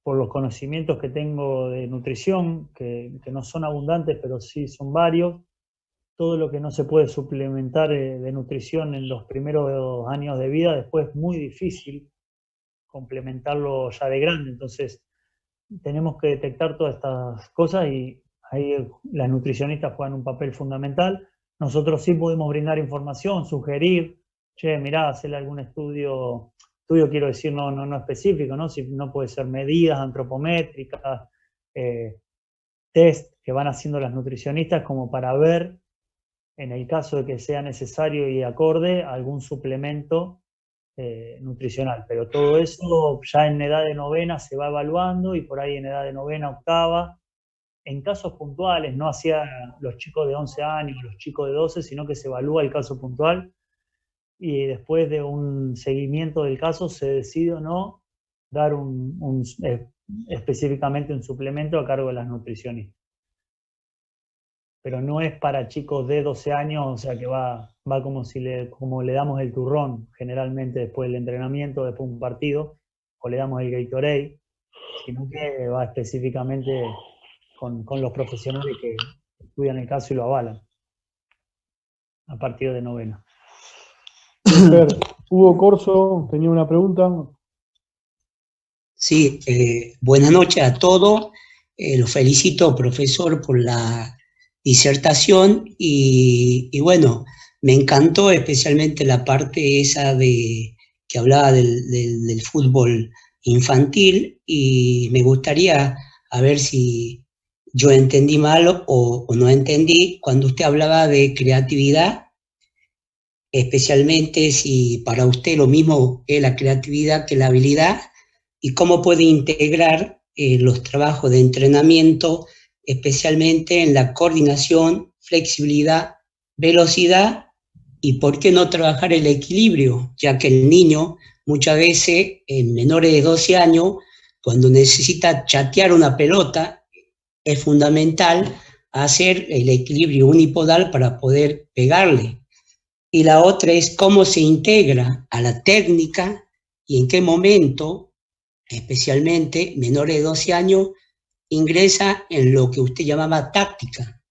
por los conocimientos que tengo de nutrición, que no son abundantes, pero sí son varios, todo lo que no se puede suplementar de nutrición en los primeros años de vida, después es muy difícil complementarlo ya de grande. Entonces, tenemos que detectar todas estas cosas, y ahí las nutricionistas juegan un papel fundamental. Nosotros sí podemos brindar información, sugerir, che, mirá, hacerle algún estudio quiero decir, no específico, ¿no? Si no puede ser medidas antropométricas, test que van haciendo las nutricionistas como para ver, en el caso de que sea necesario y acorde, algún suplemento nutricional. Pero todo eso ya en edad de novena se va evaluando, y por ahí en edad de novena, octava, en casos puntuales, no hacia los chicos de 11 años, los chicos de 12, sino que se evalúa el caso puntual, y después de un seguimiento del caso se decide o no dar específicamente un suplemento a cargo de las nutricionistas. Pero no es para chicos de 12 años, o sea que va como le damos el turrón generalmente después del entrenamiento, después de un partido, o le damos el Gatorade, sino que va específicamente con los profesionales que estudian el caso y lo avalan a partir de novena. Fer, Hugo Corso tenía una pregunta. Sí, buenas noches a todos. Los felicito, profesor, por la disertación, y bueno, me encantó especialmente la parte esa que hablaba del fútbol infantil, y me gustaría a ver si yo entendí mal o no entendí cuando usted hablaba de creatividad, especialmente si para usted lo mismo es la creatividad que la habilidad, y cómo puede integrar los trabajos de entrenamiento, especialmente en la coordinación, flexibilidad, velocidad, y por qué no trabajar el equilibrio, ya que el niño muchas veces, en menores de 12 años, cuando necesita chatear una pelota, es fundamental hacer el equilibrio unipodal para poder pegarle. Y la otra es cómo se integra a la técnica y en qué momento, especialmente menores de 12 años, ingresa en lo que usted llamaba táctica.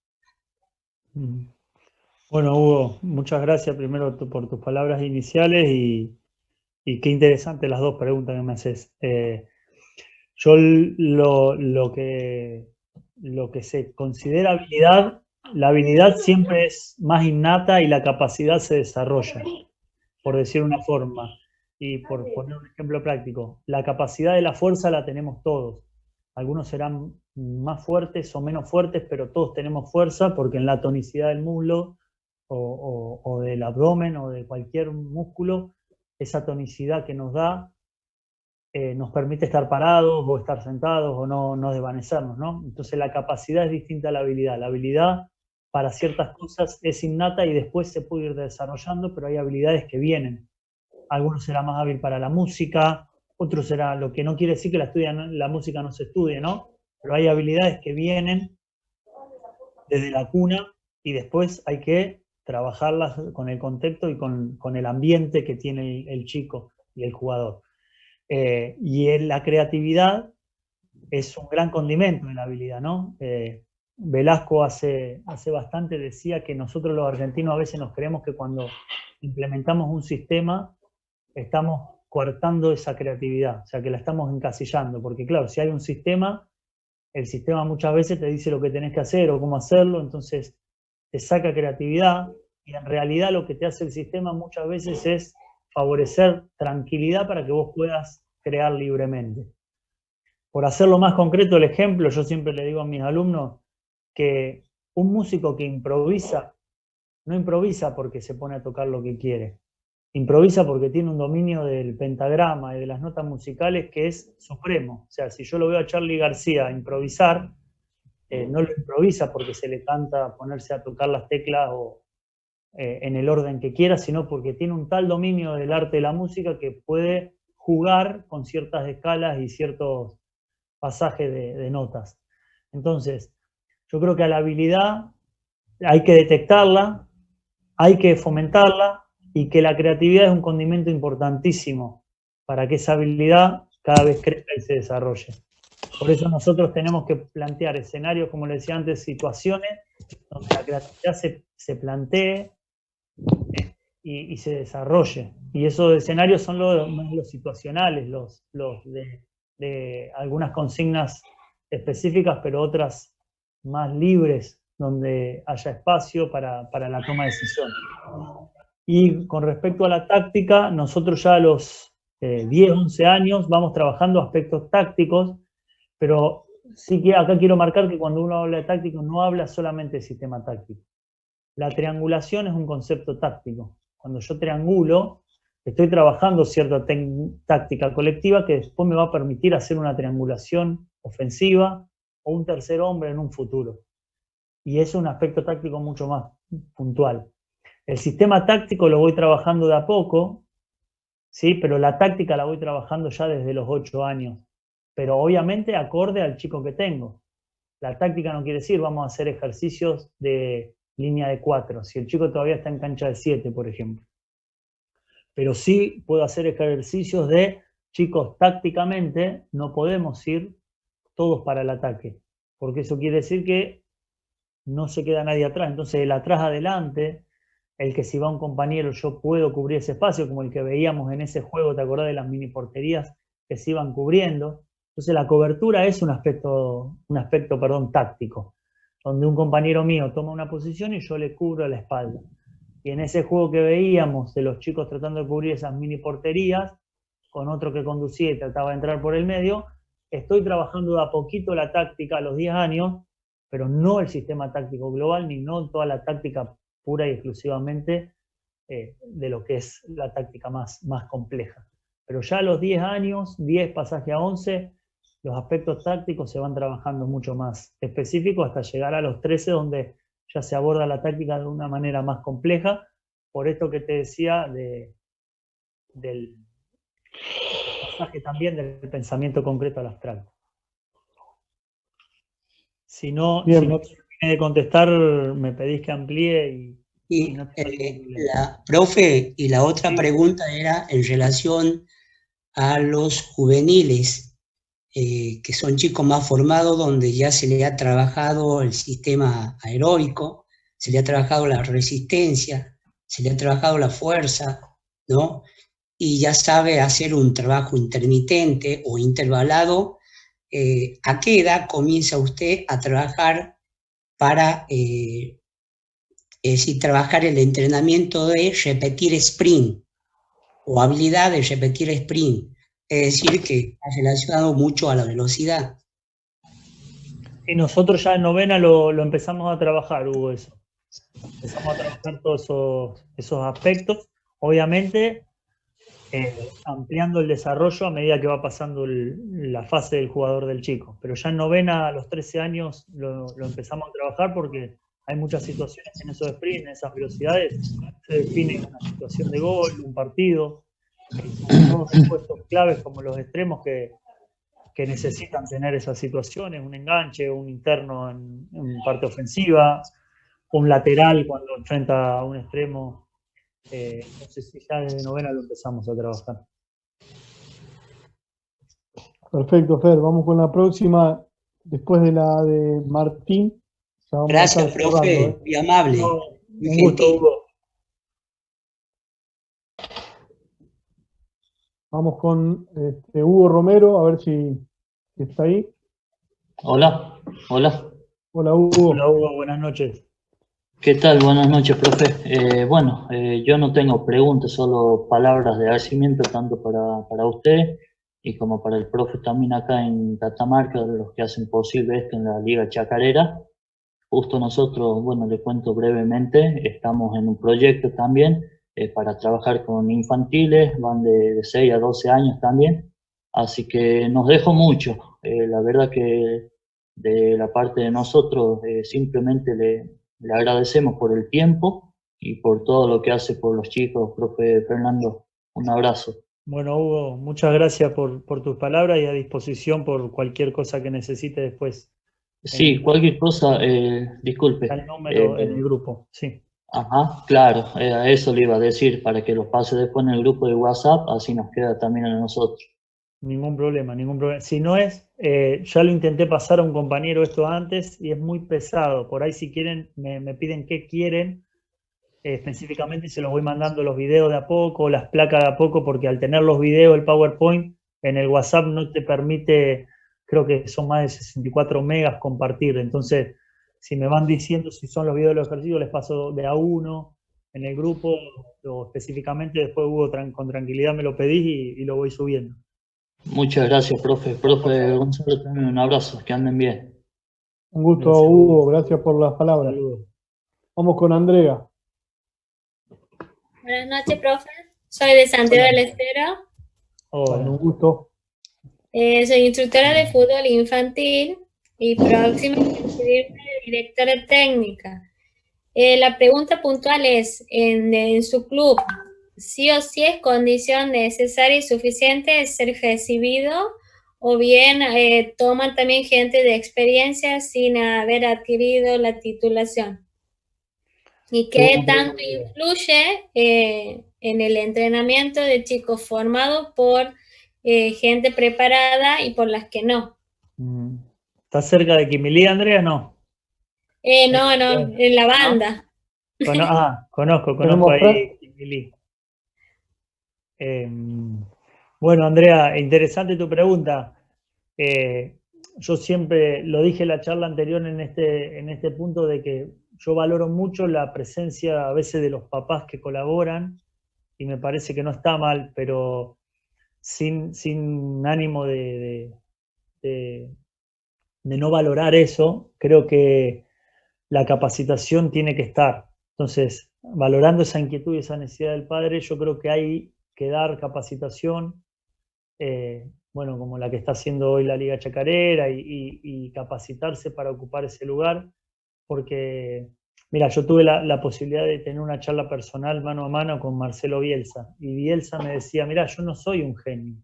Bueno, Hugo, muchas gracias primero por tus palabras iniciales, y qué interesante las dos preguntas que me haces. Yo lo que se considera habilidad, la habilidad siempre es más innata y la capacidad se desarrolla, por decir una forma. Y por poner un ejemplo práctico, la capacidad de la fuerza la tenemos todos. Algunos serán más fuertes o menos fuertes, pero todos tenemos fuerza, porque en la tonicidad del muslo o del abdomen o de cualquier músculo, esa tonicidad que nos da nos permite estar parados o estar sentados o no desvanecernos, ¿no? Entonces la capacidad es distinta a la habilidad. La habilidad para ciertas cosas es innata y después se puede ir desarrollando, pero hay habilidades que vienen. Algunos será más hábil para la música, otros será, lo que no quiere decir que la música no se estudie, ¿no? Pero hay habilidades que vienen desde la cuna y después hay que trabajarlas con el contexto y con el ambiente que tiene el chico y el jugador. Y la creatividad es un gran condimento en la habilidad, ¿no? Velasco hace bastante decía que nosotros los argentinos a veces nos creemos que cuando implementamos un sistema estamos coartando esa creatividad, o sea, que la estamos encasillando, porque claro, si hay un sistema, el sistema muchas veces te dice lo que tenés que hacer o cómo hacerlo, entonces te saca creatividad, y en realidad lo que te hace el sistema muchas veces es favorecer tranquilidad para que vos puedas crear libremente. Por hacerlo más concreto el ejemplo, yo siempre le digo a mis alumnos que un músico que improvisa, no improvisa porque se pone a tocar lo que quiere, improvisa porque tiene un dominio del pentagrama y de las notas musicales que es supremo. O sea, si yo lo veo a Charly García improvisar, no lo improvisa porque se le canta ponerse a tocar las teclas o en el orden que quiera, sino porque tiene un tal dominio del arte de la música que puede jugar con ciertas escalas y ciertos pasajes de notas. Entonces, yo creo que a la habilidad hay que detectarla, hay que fomentarla, y que la creatividad es un condimento importantísimo para que esa habilidad cada vez crezca y se desarrolle. Por eso nosotros tenemos que plantear escenarios, como le decía antes, situaciones donde la creatividad se plantee y se desarrolle. Y esos escenarios son los situacionales, los de algunas consignas específicas, pero otras más libres, donde haya espacio para la toma de decisiones. Y con respecto a la táctica, nosotros ya a los 10, 11 años vamos trabajando aspectos tácticos, pero sí que acá quiero marcar que cuando uno habla de táctico no habla solamente de sistema táctico. La triangulación es un concepto táctico. Cuando yo triangulo, estoy trabajando cierta táctica colectiva que después me va a permitir hacer una triangulación ofensiva o un tercer hombre en un futuro. Y eso es un aspecto táctico mucho más puntual. El sistema táctico lo voy trabajando de a poco, ¿sí? Pero la táctica la voy trabajando ya desde los 8 años. Pero obviamente acorde al chico que tengo. La táctica no quiere decir vamos a hacer ejercicios de línea de 4, si el chico todavía está en cancha de 7, por ejemplo. Pero sí puedo hacer ejercicios de, chicos, tácticamente no podemos ir todos para el ataque, porque eso quiere decir que no se queda nadie atrás. Entonces el atrás adelante, el que si va un compañero yo puedo cubrir ese espacio, como el que veíamos en ese juego, ¿te acordás de las mini porterías que se iban cubriendo? Entonces la cobertura es un aspecto táctico, donde un compañero mío toma una posición y yo le cubro la espalda. Y en ese juego que veíamos de los chicos tratando de cubrir esas mini porterías, con otro que conducía y trataba de entrar por el medio, estoy trabajando de a poquito la táctica a los 10 años, pero no el sistema táctico global, ni no toda la táctica pura y exclusivamente de lo que es la táctica más compleja. Pero ya a los 10 años, 10 pasaje a 11, los aspectos tácticos se van trabajando mucho más específicos hasta llegar a los 13, donde ya se aborda la táctica de una manera más compleja, por esto que te decía del pasaje también del pensamiento concreto al abstracto. Si no terminé de contestar, me pedís que amplíe y no profe, y la otra pregunta era en relación a los juveniles, que son chicos más formados, donde ya se le ha trabajado el sistema aeróbico, se le ha trabajado la resistencia, se le ha trabajado la fuerza, ¿no? Y ya sabe hacer un trabajo intermitente o intervalado. ¿A qué edad comienza usted a trabajar para trabajar el entrenamiento de repetir sprint o habilidad de repetir sprint? Es decir, que está relacionado mucho a la velocidad. Y nosotros ya en novena lo empezamos a trabajar, Hugo, eso. Empezamos a trabajar todos esos aspectos, obviamente ampliando el desarrollo a medida que va pasando la fase del jugador del chico. Pero ya en novena, a los 13 años, lo empezamos a trabajar porque hay muchas situaciones en esos sprints, en esas velocidades, se define una situación de gol, un partido, son todos puestos claves como los extremos que necesitan tener esas situaciones, un enganche, un interno en parte ofensiva, un lateral cuando enfrenta a un extremo. No sé si ya desde novena lo empezamos a trabajar. Perfecto, Fer. Vamos con la próxima. Después de la de Martín. Ya vamos a Gracias, estar cerrando, profe, muy amable, No, muy un gusto, gentil. Hugo. Vamos con Hugo Romero, a ver si está ahí. Hola, hola. Hola, Hugo. Hola, Hugo, buenas noches. ¿Qué tal? Buenas noches, profe. Bueno, yo no tengo preguntas, solo palabras de agradecimiento tanto para usted y como para el profe también acá en Catamarca, de los que hacen posible esto en la Liga Chacarera. Justo nosotros, bueno, le cuento brevemente, estamos en un proyecto también para trabajar con infantiles, van de 6 a 12 años también, así que nos dejó mucho. La verdad que de la parte de nosotros simplemente le agradecemos por el tiempo y por todo lo que hace por los chicos, profe Fernando. Un abrazo. Bueno, Hugo, muchas gracias por tus palabras y a disposición por cualquier cosa que necesite después. Sí, cualquier cosa, disculpe. Está el número en el grupo, sí. Ajá, claro, a eso le iba a decir, para que lo pase después en el grupo de WhatsApp, así nos queda también a nosotros. Ningún problema, ningún problema. Si no es, ya lo intenté pasar a un compañero esto antes y es muy pesado. Por ahí si quieren, me piden qué quieren específicamente y se los voy mandando los videos de a poco, las placas de a poco, porque al tener los videos, el PowerPoint, en el WhatsApp no te permite, creo que son más de 64 megas compartir. Entonces, si me van diciendo si son los videos de los ejercicios, les paso de a uno en el grupo o específicamente, después Hugo con tranquilidad me lo pedís y lo voy subiendo. Muchas gracias, profe. Profe Gonzalo, también un abrazo, que anden bien. Un gusto, Gracias, Hugo. Gracias por las palabras. Saludos. Vamos con Andrea. Buenas noches, profe. Soy de Santiago del Estero. Bueno, un gusto. Soy instructora de fútbol infantil y próxima a recibirme de directora técnica. La pregunta puntual es, en su club, ¿sí o sí es condición necesaria y suficiente ser recibido o bien toman también gente de experiencia sin haber adquirido la titulación? ¿Y qué tanto influye en el entrenamiento de chicos formados por gente preparada y por las que no? ¿Estás cerca de Quimilí, Andrea? No. No, en la banda. Conozco Tenemos ahí Quimilí. Bueno, Andrea, interesante tu pregunta. Yo siempre lo dije en la charla anterior en este punto de que yo valoro mucho la presencia a veces de los papás que colaboran y me parece que no está mal, pero sin ánimo de no valorar eso, creo que la capacitación tiene que estar. Entonces, valorando esa inquietud y esa necesidad del padre, yo creo que hay que dar capacitación, bueno, como la que está haciendo hoy la Liga Chacarera y capacitarse para ocupar ese lugar, porque, mira, yo tuve la posibilidad de tener una charla personal mano a mano con Marcelo Bielsa, y Bielsa me decía, mira, yo no soy un genio,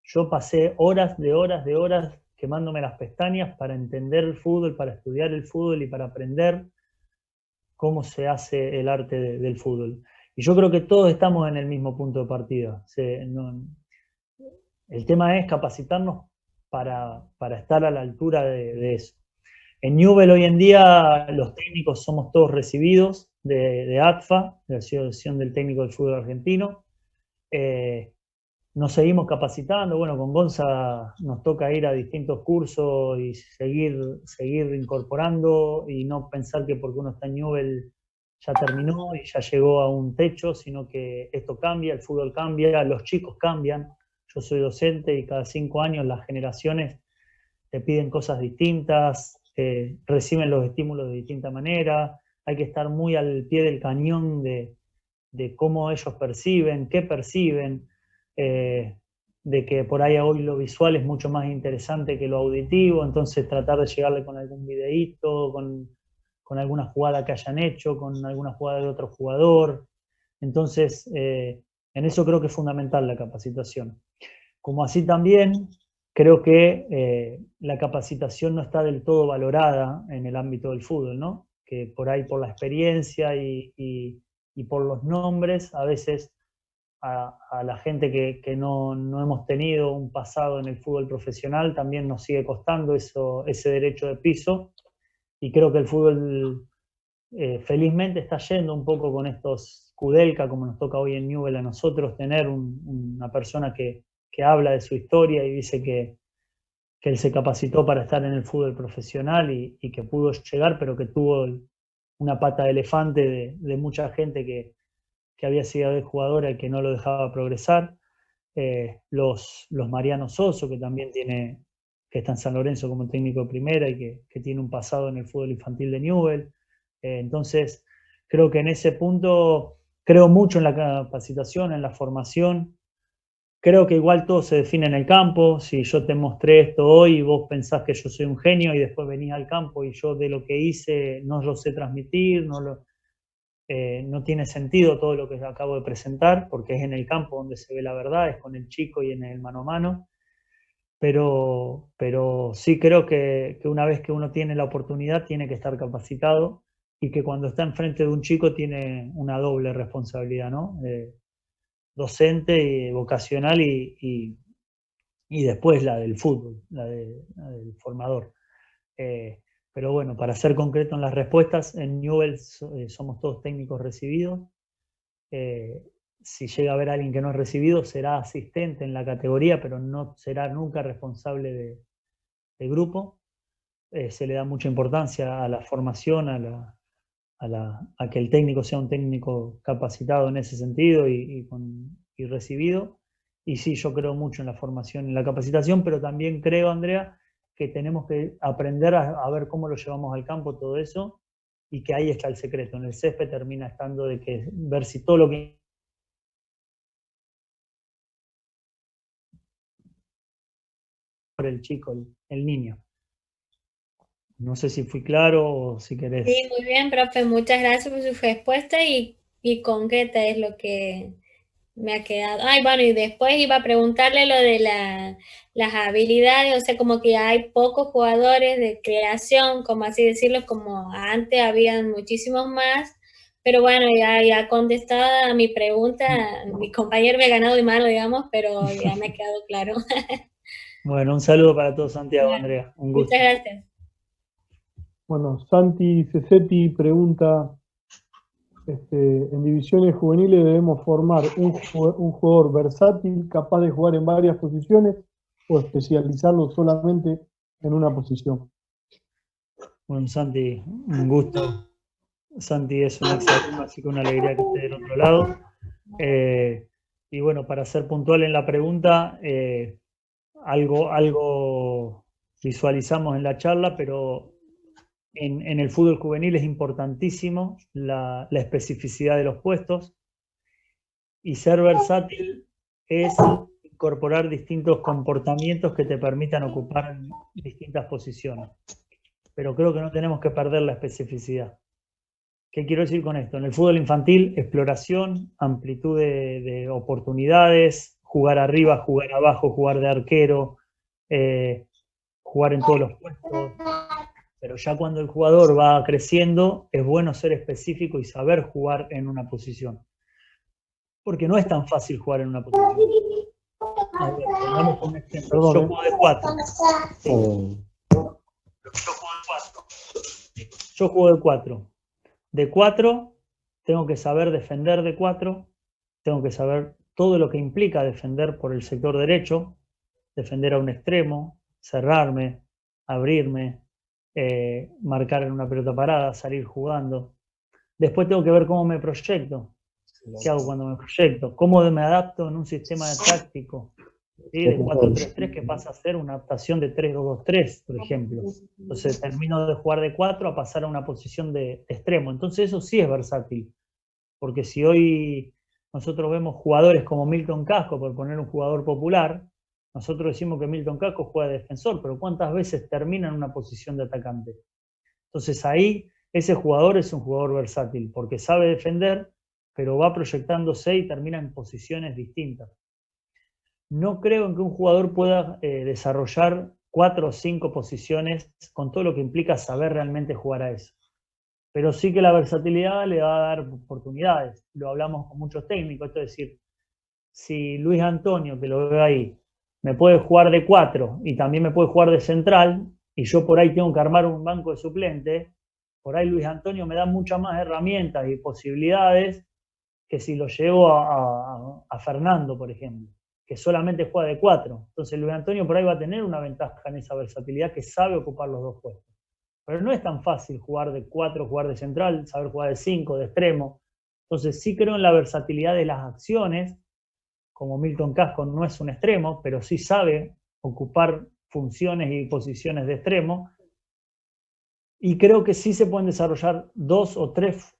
yo pasé horas quemándome las pestañas para entender el fútbol, para estudiar el fútbol y para aprender cómo se hace el arte del fútbol. Y yo creo que todos estamos en el mismo punto de partida. El tema es capacitarnos para estar a la altura de eso. En Newell hoy en día los técnicos somos todos recibidos de ATFA, de la Asociación del Técnico del Fútbol Argentino. Nos seguimos capacitando, bueno, con Gonza nos toca ir a distintos cursos y seguir incorporando y no pensar que porque uno está en Newell ya terminó y ya llegó a un techo, sino que esto cambia, el fútbol cambia, los chicos cambian. Yo soy docente y cada 5 años las generaciones te piden cosas distintas, reciben los estímulos de distinta manera, hay que estar muy al pie del cañón de cómo ellos perciben, qué perciben, de que por ahí hoy lo visual es mucho más interesante que lo auditivo, entonces tratar de llegarle con algún videíto, con alguna jugada que hayan hecho, con alguna jugada de otro jugador. Entonces, en eso creo que es fundamental la capacitación. Como así también creo que la capacitación no está del todo valorada en el ámbito del fútbol, ¿no? Que por ahí por la experiencia y por los nombres a veces a la gente que no hemos tenido un pasado en el fútbol profesional, también nos sigue costando ese derecho de piso, y creo que el fútbol felizmente está yendo un poco con estos Kudelka, como nos toca hoy en Newell a nosotros, tener una persona que habla de su historia y dice que él se capacitó para estar en el fútbol profesional y que pudo llegar, pero que tuvo una pata de elefante de mucha gente que había sido jugadora y que no lo dejaba progresar. Los Mariano Soso, que también que está en San Lorenzo como técnico de primera y que tiene un pasado en el fútbol infantil de Newell. Entonces, creo que en ese punto, creo mucho en la capacitación, en la formación. Creo que igual todo se define en el campo. Si yo te mostré esto hoy y vos pensás que yo soy un genio y después venís al campo y yo de lo que hice no lo sé transmitir, no tiene sentido todo lo que acabo de presentar, porque es en el campo donde se ve la verdad, es con el chico y en el mano a mano. Pero sí creo que una vez que uno tiene la oportunidad tiene que estar capacitado, y que cuando está enfrente de un chico tiene una doble responsabilidad, ¿no? Docente y vocacional y después la del fútbol, la del formador. Pero bueno, para ser concreto en las respuestas, en Newell somos todos técnicos recibidos. Si llega a haber alguien que no es recibido, será asistente en la categoría, pero no será nunca responsable de grupo. Se le da mucha importancia a la formación, a que el técnico sea un técnico capacitado en ese sentido y recibido. Y sí, yo creo mucho en la formación, en la capacitación, pero también creo, Andrea, que tenemos que aprender a ver cómo lo llevamos al campo todo eso, y que ahí está el secreto. En el césped termina estando de que ver si todo lo que por el chico, el niño. No sé si fui claro o si querés. Sí, muy bien, profe, muchas gracias por su respuesta y concreta es lo que me ha quedado. Ay, bueno, y después iba a preguntarle lo de las habilidades, o sea, como que hay pocos jugadores de creación, como así decirlo, como antes habían muchísimos más, pero bueno, ya contestada a mi pregunta, mi compañero me ha ganado de mano, digamos, pero ya me ha quedado claro. Bueno, un saludo para todos, Santiago, Bueno, Andrea, un gusto. muchas gracias. Bueno, Santi Cesetti pregunta, en divisiones juveniles debemos formar un jugador versátil, capaz de jugar en varias posiciones, o especializarlo solamente en una posición. Bueno, Santi, un gusto. Santi es un exalumno, así que una alegría que esté del otro lado. Y bueno, para ser puntual en la pregunta, algo visualizamos en la charla, pero en el fútbol juvenil es importantísimo la especificidad de los puestos, y ser versátil es incorporar distintos comportamientos que te permitan ocupar distintas posiciones. Pero creo que no tenemos que perder la especificidad. ¿Qué quiero decir con esto? En el fútbol infantil, exploración, amplitud de oportunidades, jugar arriba, jugar abajo, jugar de arquero, jugar en todos los puestos. Pero ya cuando el jugador va creciendo, es bueno ser específico y saber jugar en una posición. Porque no es tan fácil jugar en una posición. A ver, pongamos un ejemplo. Yo juego de 4. Yo juego de 4. De 4 tengo que saber defender de 4, tengo que saber todo lo que implica defender por el sector derecho, defender a un extremo, cerrarme, abrirme, marcar en una pelota parada, salir jugando. Después tengo que ver cómo me proyecto. ¿Qué hago cuando me proyecto? ¿Cómo me adapto en un sistema táctico? ¿Sí? De 4-3-3 que pasa a ser una adaptación de 3-2-2-3, por ejemplo. Entonces termino de jugar de 4 a pasar a una posición de extremo. Entonces eso sí es versátil. Porque si hoy nosotros vemos jugadores como Milton Casco, por poner un jugador popular, nosotros decimos que Milton Casco juega de defensor, pero ¿cuántas veces termina en una posición de atacante? Entonces ahí ese jugador es un jugador versátil, porque sabe defender, pero va proyectándose y termina en posiciones distintas. No creo en que un jugador pueda desarrollar 4 o 5 posiciones con todo lo que implica saber realmente jugar a eso. Pero sí que la versatilidad le va a dar oportunidades. Lo hablamos con muchos técnicos, esto es decir, si Luis Antonio, que lo veo ahí, me puede jugar de 4 y también me puede jugar de central, y yo por ahí tengo que armar un banco de suplentes, por ahí Luis Antonio me da muchas más herramientas y posibilidades que si lo llevo a Fernando, por ejemplo, que solamente juega de 4. Entonces Luis Antonio por ahí va a tener una ventaja en esa versatilidad, que sabe ocupar los dos puestos. Pero no es tan fácil jugar de 4, jugar de central, saber jugar de 5, de extremo. Entonces sí creo en la versatilidad de las acciones, como Milton Casco no es un extremo, pero sí sabe ocupar funciones y posiciones de extremo. Y creo que sí se pueden desarrollar 2 o 3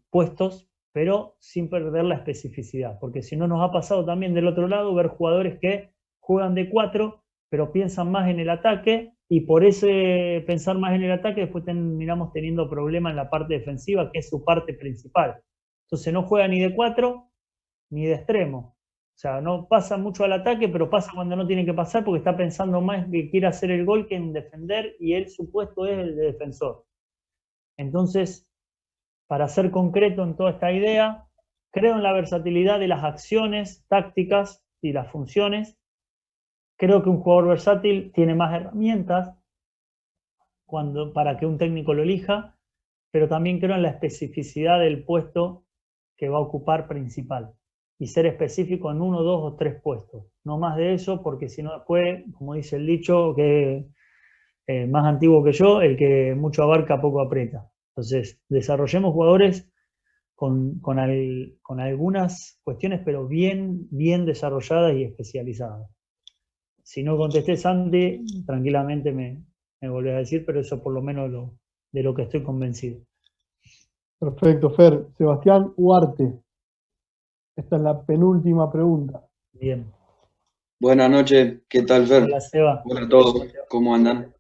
puestos, pero sin perder la especificidad. Porque si no, nos ha pasado también del otro lado ver jugadores que juegan de 4, pero piensan más en el ataque, y por ese pensar más en el ataque después terminamos teniendo problemas en la parte defensiva, que es su parte principal. Entonces no juega ni de 4 ni de extremo. O sea, no pasa mucho al ataque, pero pasa cuando no tiene que pasar porque está pensando más que quiere hacer el gol que en defender, y él su puesto es el de defensor. Entonces, para ser concreto en toda esta idea, creo en la versatilidad de las acciones tácticas y las funciones. Creo que un jugador versátil tiene más herramientas para que un técnico lo elija, pero también creo en la especificidad del puesto que va a ocupar principal, y ser específico en 1, 2 o 3 puestos. No más de eso, porque si no después, como dice el dicho, que más antiguo que yo, el que mucho abarca poco aprieta. Entonces, desarrollemos jugadores con algunas cuestiones, pero bien desarrolladas y especializadas. Si no contesté, Santi, tranquilamente me volvés a decir, pero eso por lo menos de lo que estoy convencido. Perfecto, Fer. Sebastián Huarte. Esta es la penúltima pregunta. Bien. Buenas noches, ¿qué tal, Fer? Hola, Seba. Hola a todos, ¿cómo andan?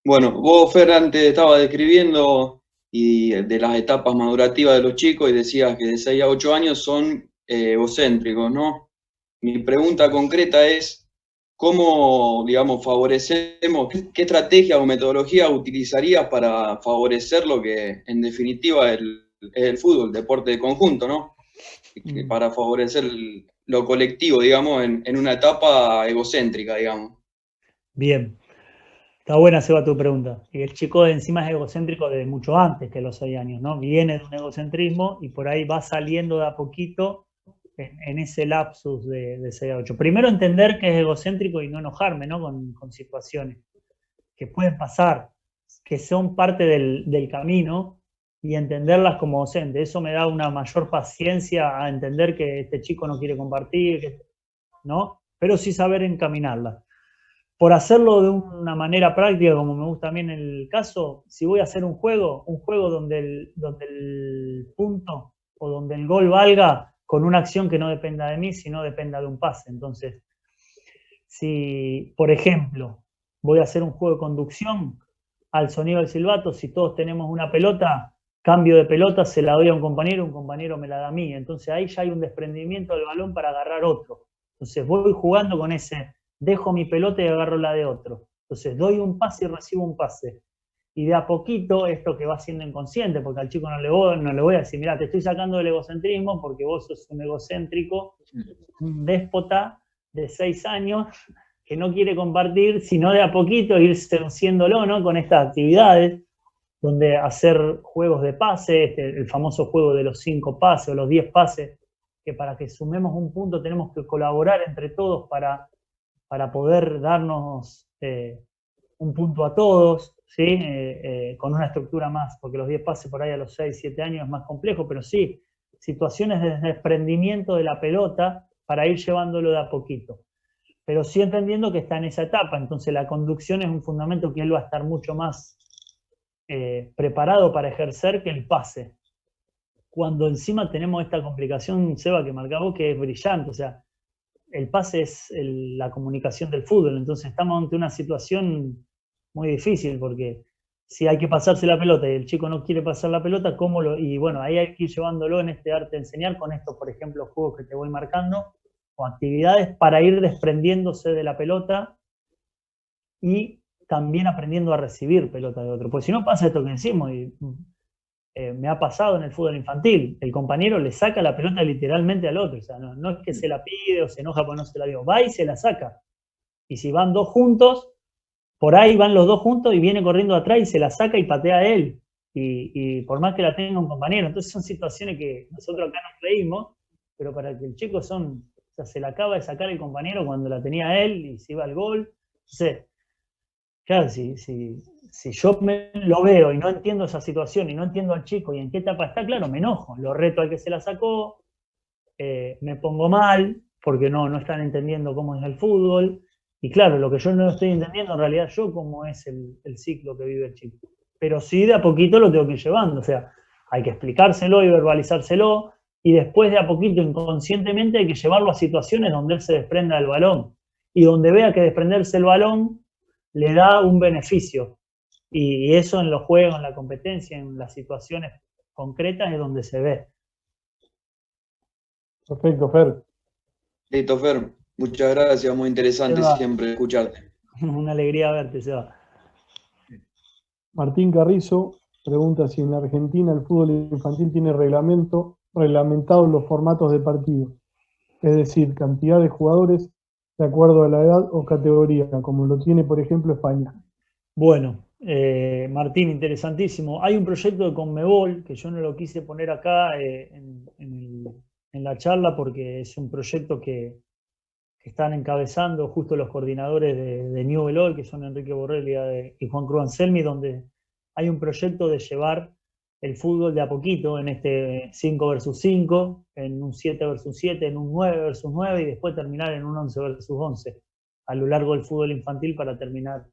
Bueno, vos, Fer, antes estabas describiendo y de las etapas madurativas de los chicos y decías que de 6 a 8 años son egocéntricos, ¿no? Mi pregunta concreta es, ¿cómo, digamos, favorecemos, qué estrategia o metodología utilizarías para favorecer lo que en definitiva es el fútbol, el deporte de conjunto, ¿no? Para favorecer lo colectivo, digamos, en una etapa egocéntrica, digamos. Bien. Está buena, Seba, tu pregunta. Y el chico de encima es egocéntrico desde mucho antes que los 6 años, ¿no? Viene de un egocentrismo y por ahí va saliendo de a poquito en ese lapsus de 6 a 8. Primero entender que es egocéntrico y no enojarme, ¿no? Con situaciones que pueden pasar, que son parte del camino, y entenderlas como docente. Eso me da una mayor paciencia a entender que este chico no quiere compartir, ¿no? Pero sí saber encaminarla. Por hacerlo de una manera práctica, como me gusta a mí en el caso, si voy a hacer un juego donde el punto o donde el gol valga con una acción que no dependa de mí, sino dependa de un pase. Entonces, si, por ejemplo, voy a hacer un juego de conducción, al sonido del silbato, si todos tenemos una pelota, cambio de pelota, se la doy a un compañero me la da a mí. Entonces ahí ya hay un desprendimiento del balón para agarrar otro. Entonces voy jugando con ese, dejo mi pelota y agarro la de otro. Entonces doy un pase y recibo un pase. Y de a poquito, esto que va siendo inconsciente, porque al chico no le voy a decir, mira, te estoy sacando del egocentrismo porque vos sos un egocéntrico, un déspota de 6 años que no quiere compartir, sino de a poquito ir seduciéndolo, ¿no? Con estas actividades, donde hacer juegos de pase, el famoso juego de los 5 pases o los 10 pases, que para que sumemos un punto tenemos que colaborar entre todos para poder darnos un punto a todos, ¿sí? Con una estructura más, porque los 10 pases por ahí a los 6, 7 años es más complejo, pero sí, situaciones de desprendimiento de la pelota para ir llevándolo de a poquito. Pero sí entendiendo que está en esa etapa, entonces la conducción es un fundamento que él va a estar mucho más preparado para ejercer que el pase. Cuando encima tenemos esta complicación, Seba, que marcaba vos, que es brillante, o sea, el pase es la comunicación del fútbol, entonces estamos ante una situación muy difícil, porque si hay que pasarse la pelota y el chico no quiere pasar la pelota, y bueno, ahí hay que ir llevándolo en este arte de enseñar, con estos, por ejemplo, juegos que te voy marcando, o actividades para ir desprendiéndose de la pelota y también aprendiendo a recibir pelota de otro. Porque si no pasa esto que decimos, y me ha pasado en el fútbol infantil, el compañero le saca la pelota literalmente al otro, o sea, no es que se la pide o se enoja porque no se la dio, va y se la saca. Y si van dos juntos, por ahí van los dos juntos y viene corriendo atrás y se la saca y patea a él. Y por más que la tenga un compañero. Entonces son situaciones que nosotros acá nos reímos, pero para que el chico o sea, se la acaba de sacar el compañero cuando la tenía él y se iba al gol. Entonces, claro, si yo lo veo y no entiendo esa situación y no entiendo al chico y en qué etapa está, claro, me enojo. Lo reto al que se la sacó, me pongo mal porque no están entendiendo cómo es el fútbol. Y claro, lo que yo no estoy entendiendo en realidad yo cómo es el ciclo que vive el chico. Pero sí de a poquito lo tengo que ir llevando. O sea, hay que explicárselo y verbalizárselo y después de a poquito inconscientemente hay que llevarlo a situaciones donde él se desprenda del balón y donde vea que desprenderse el balón le da un beneficio. Y eso en los juegos, en la competencia, en las situaciones concretas es donde se ve. Perfecto, Fer. Listo, Fer. Muchas gracias, muy interesante siempre escucharte. Una alegría verte, Seba. Martín Carrizo pregunta si en la Argentina el fútbol infantil tiene reglamentados los formatos de partido, es decir, cantidad de jugadores de acuerdo a la edad o categoría, como lo tiene, por ejemplo, España. Bueno, Martín, interesantísimo. Hay un proyecto de Conmebol que yo no lo quise poner acá en la charla porque es un proyecto que están encabezando justo los coordinadores de Newell's Old, que son Enrique Borrelli y Juan Cruz Anselmi, donde hay un proyecto de llevar el fútbol de a poquito en este 5 versus 5, en un 7 versus 7, en un 9 versus 9 y después terminar en un 11 versus 11 a lo largo del fútbol infantil para terminar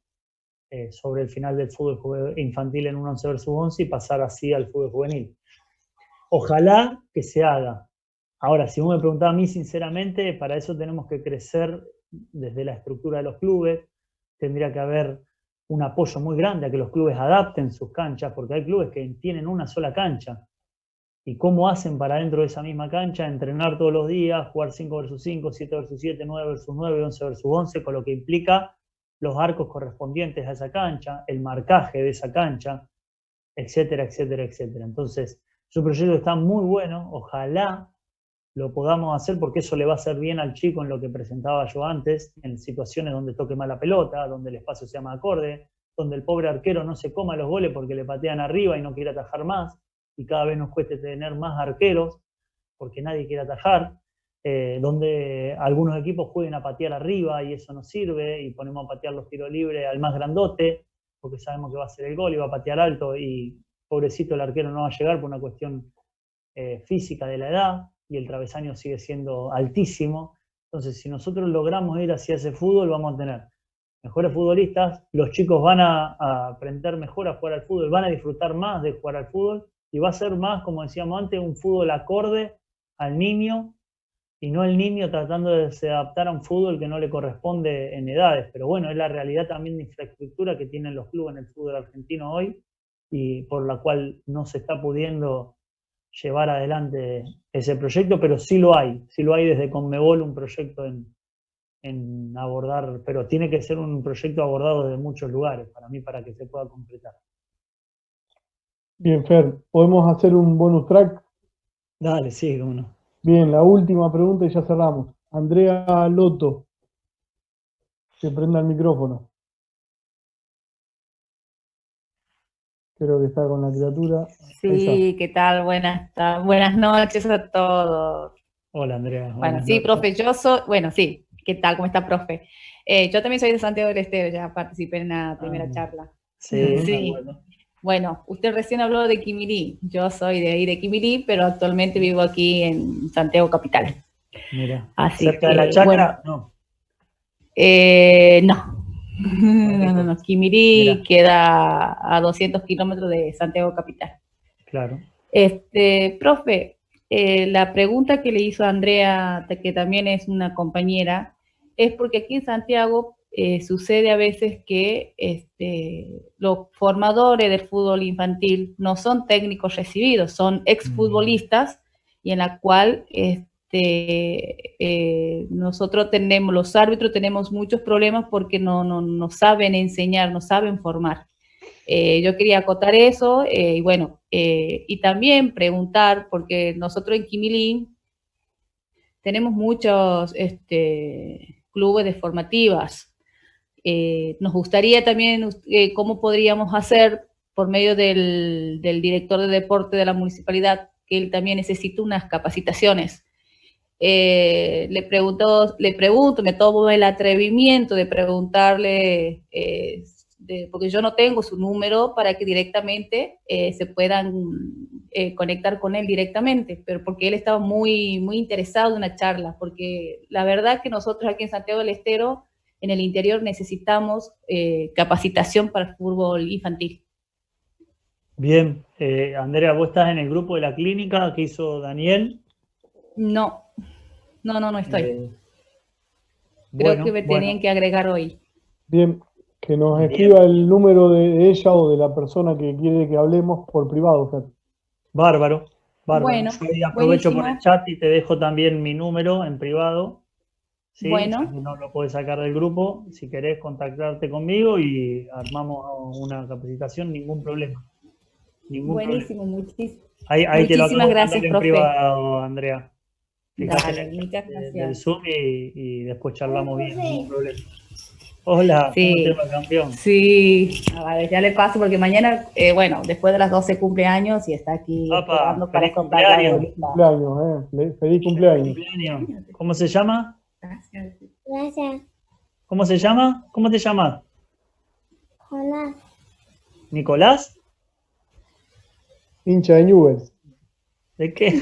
sobre el final del fútbol infantil en un 11 versus 11 y pasar así al fútbol juvenil. Ojalá que se haga. Ahora, si vos me preguntás a mí sinceramente, para eso tenemos que crecer desde la estructura de los clubes, tendría que haber un apoyo muy grande a que los clubes adapten sus canchas, porque hay clubes que tienen una sola cancha. ¿Y cómo hacen para dentro de esa misma cancha entrenar todos los días, jugar 5 versus 5, 7 versus 7, 9 versus 9, 11 versus 11, con lo que implica los arcos correspondientes a esa cancha, el marcaje de esa cancha, etcétera, etcétera, etcétera. Entonces, su proyecto está muy bueno, ojalá lo podamos hacer porque eso le va a hacer bien al chico en lo que presentaba yo antes, en situaciones donde toque mal la pelota, donde el espacio sea más acorde, donde el pobre arquero no se coma los goles porque le patean arriba y no quiere atajar más, y cada vez nos cueste tener más arqueros porque nadie quiere atajar, donde algunos equipos jueguen a patear arriba y eso no sirve, y ponemos a patear los tiros libres al más grandote, porque sabemos que va a ser el gol y va a patear alto, y pobrecito el arquero no va a llegar por una cuestión física de la edad, y el travesaño sigue siendo altísimo. Entonces, si nosotros logramos ir hacia ese fútbol, vamos a tener mejores futbolistas, los chicos van a aprender mejor a jugar al fútbol, van a disfrutar más de jugar al fútbol, y va a ser más, como decíamos antes, un fútbol acorde al niño, y no el niño tratando de adaptar a un fútbol que no le corresponde en edades. Pero bueno, es la realidad también de infraestructura que tienen los clubes en el fútbol argentino hoy, y por la cual no se está pudiendo llevar adelante ese proyecto, pero sí lo hay desde Conmebol un proyecto en abordar, pero tiene que ser un proyecto abordado desde muchos lugares, para mí, para que se pueda completar. Bien, Fer, ¿podemos hacer un bonus track? Dale, sí, cómo no. Bien, la última pregunta y ya cerramos. Andrea Loto, que prenda el micrófono. Creo que está con la criatura. Sí, ¿qué tal? Buenas noches a todos. Hola, Andrea. Bueno, sí, profe, sí, ¿qué tal? ¿Cómo está, profe? Yo también soy de Santiago del Estero, ya participé en la primera charla. Sí. Bueno, usted recién habló de Quimirí. Yo soy de ahí de Quimirí, pero actualmente vivo aquí en Santiago Capital. Mira, así cerca de la chacra, bueno, no. Quimirí queda a 200 kilómetros de Santiago Capital. Claro. Profe, la pregunta que le hizo a Andrea, que también es una compañera, es porque aquí en Santiago sucede a veces que los formadores del fútbol infantil no son técnicos recibidos, son exfutbolistas, y en la cual nosotros los árbitros tenemos muchos problemas porque no saben enseñar, no saben formar. Yo quería acotar eso, y bueno, y también preguntar, porque nosotros en Quimilín tenemos muchos clubes de formativas. Nos gustaría también cómo podríamos hacer por medio del director de deporte de la municipalidad, que él también necesita unas capacitaciones. Le pregunto, me tomo el atrevimiento de preguntarle, porque yo no tengo su número para que directamente se puedan conectar con él directamente, pero porque él estaba muy, muy interesado en una charla, porque la verdad que nosotros aquí en Santiago del Estero, en el interior, necesitamos capacitación para el fútbol infantil. Bien, Andrea, ¿vos estás en el grupo de la clínica que hizo Daniel? No estoy. Creo Bueno, que me tenían que agregar hoy. Bien, que nos escriba el número de ella o de la persona que quiere que hablemos por privado, Fer. Bárbaro, bárbaro. Bueno, yo ahí aprovecho por el buenísimo. chat y te dejo también mi número en privado. ¿Sí? Bueno. Ya que no lo puedes sacar del grupo, si querés contactarte conmigo y armamos una capacitación, ningún problema. Buenísimo, muchísimas Ahí te lo acabo de gracias, mandar en profe. privado, Andrea. Fíjate Dale, en el muchas chat del gracias. Zoom y después charlamos bien, ningún problema. Hola, Sí. ¿cómo te va, campeón? Sí, a ver, ya le paso porque mañana, bueno, después de las 12 cumpleaños y está aquí esperando para feliz soplar la cumpleaños. bolita. Feliz cumpleaños. ¿Cómo se llama? Gracias. ¿Cómo se llama? ¿Cómo te llamas? Hola. ¿Nicolás? Hincha de Newell's. ¿De qué?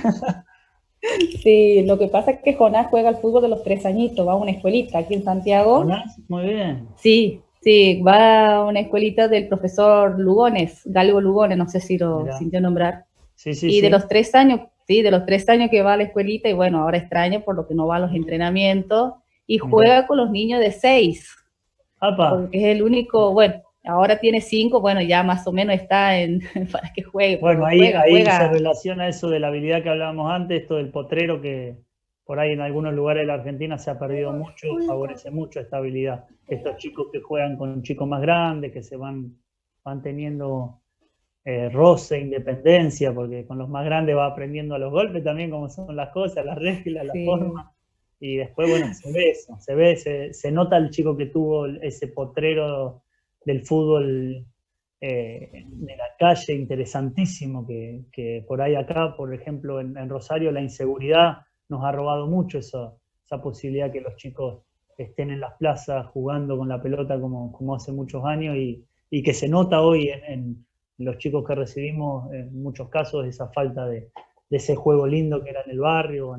Sí, lo que pasa es que Jonás juega al fútbol de los 3 añitos, va a una escuelita aquí en Santiago. ¿Jonás? Muy bien. Sí, va a una escuelita del profesor Lugones, Galgo Lugones, no sé si lo sintió nombrar. Sí, sí, y de sí. los 3 años, de los 3 años que va a la escuelita, y bueno, ahora extraño por lo que no va a los entrenamientos, y juega con los niños de 6. Porque es el único, bueno, ahora tiene 5, bueno, ya más o menos está en para que juegue. Bueno, ahí juega. se relaciona eso de la habilidad que hablábamos antes, esto del potrero que por ahí en algunos lugares de la Argentina se ha perdido mucho, favorece mucho esta habilidad. Estos chicos que juegan con chicos más grandes, que se van teniendo roce, independencia, porque con los más grandes va aprendiendo a los golpes también cómo son las cosas, las reglas, las formas. Y después, bueno, se ve eso, se nota el chico que tuvo ese potrero del fútbol de la calle, interesantísimo, que por ahí acá, por ejemplo, en Rosario, la inseguridad nos ha robado mucho esa posibilidad que los chicos estén en las plazas jugando con la pelota como hace muchos años y que se nota hoy en los chicos que recibimos, en muchos casos, esa falta de ese juego lindo que era en el barrio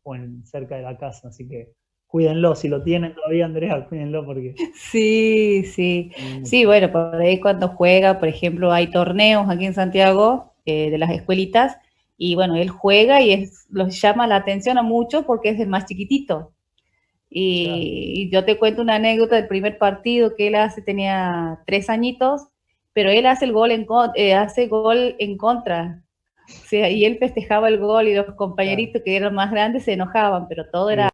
o en cerca de la casa, así que cuídenlo, si lo tienen todavía, Andrea, cuídenlo porque... Sí, bueno, por ahí cuando juega, por ejemplo, hay torneos aquí en Santiago de las escuelitas, y bueno, él juega y los llama la atención a muchos porque es el más chiquitito. Y yo te cuento una anécdota del primer partido que él tenía 3 añitos, pero él hace el gol gol en contra. O sea, y él festejaba el gol y los compañeritos que eran más grandes se enojaban, pero todo era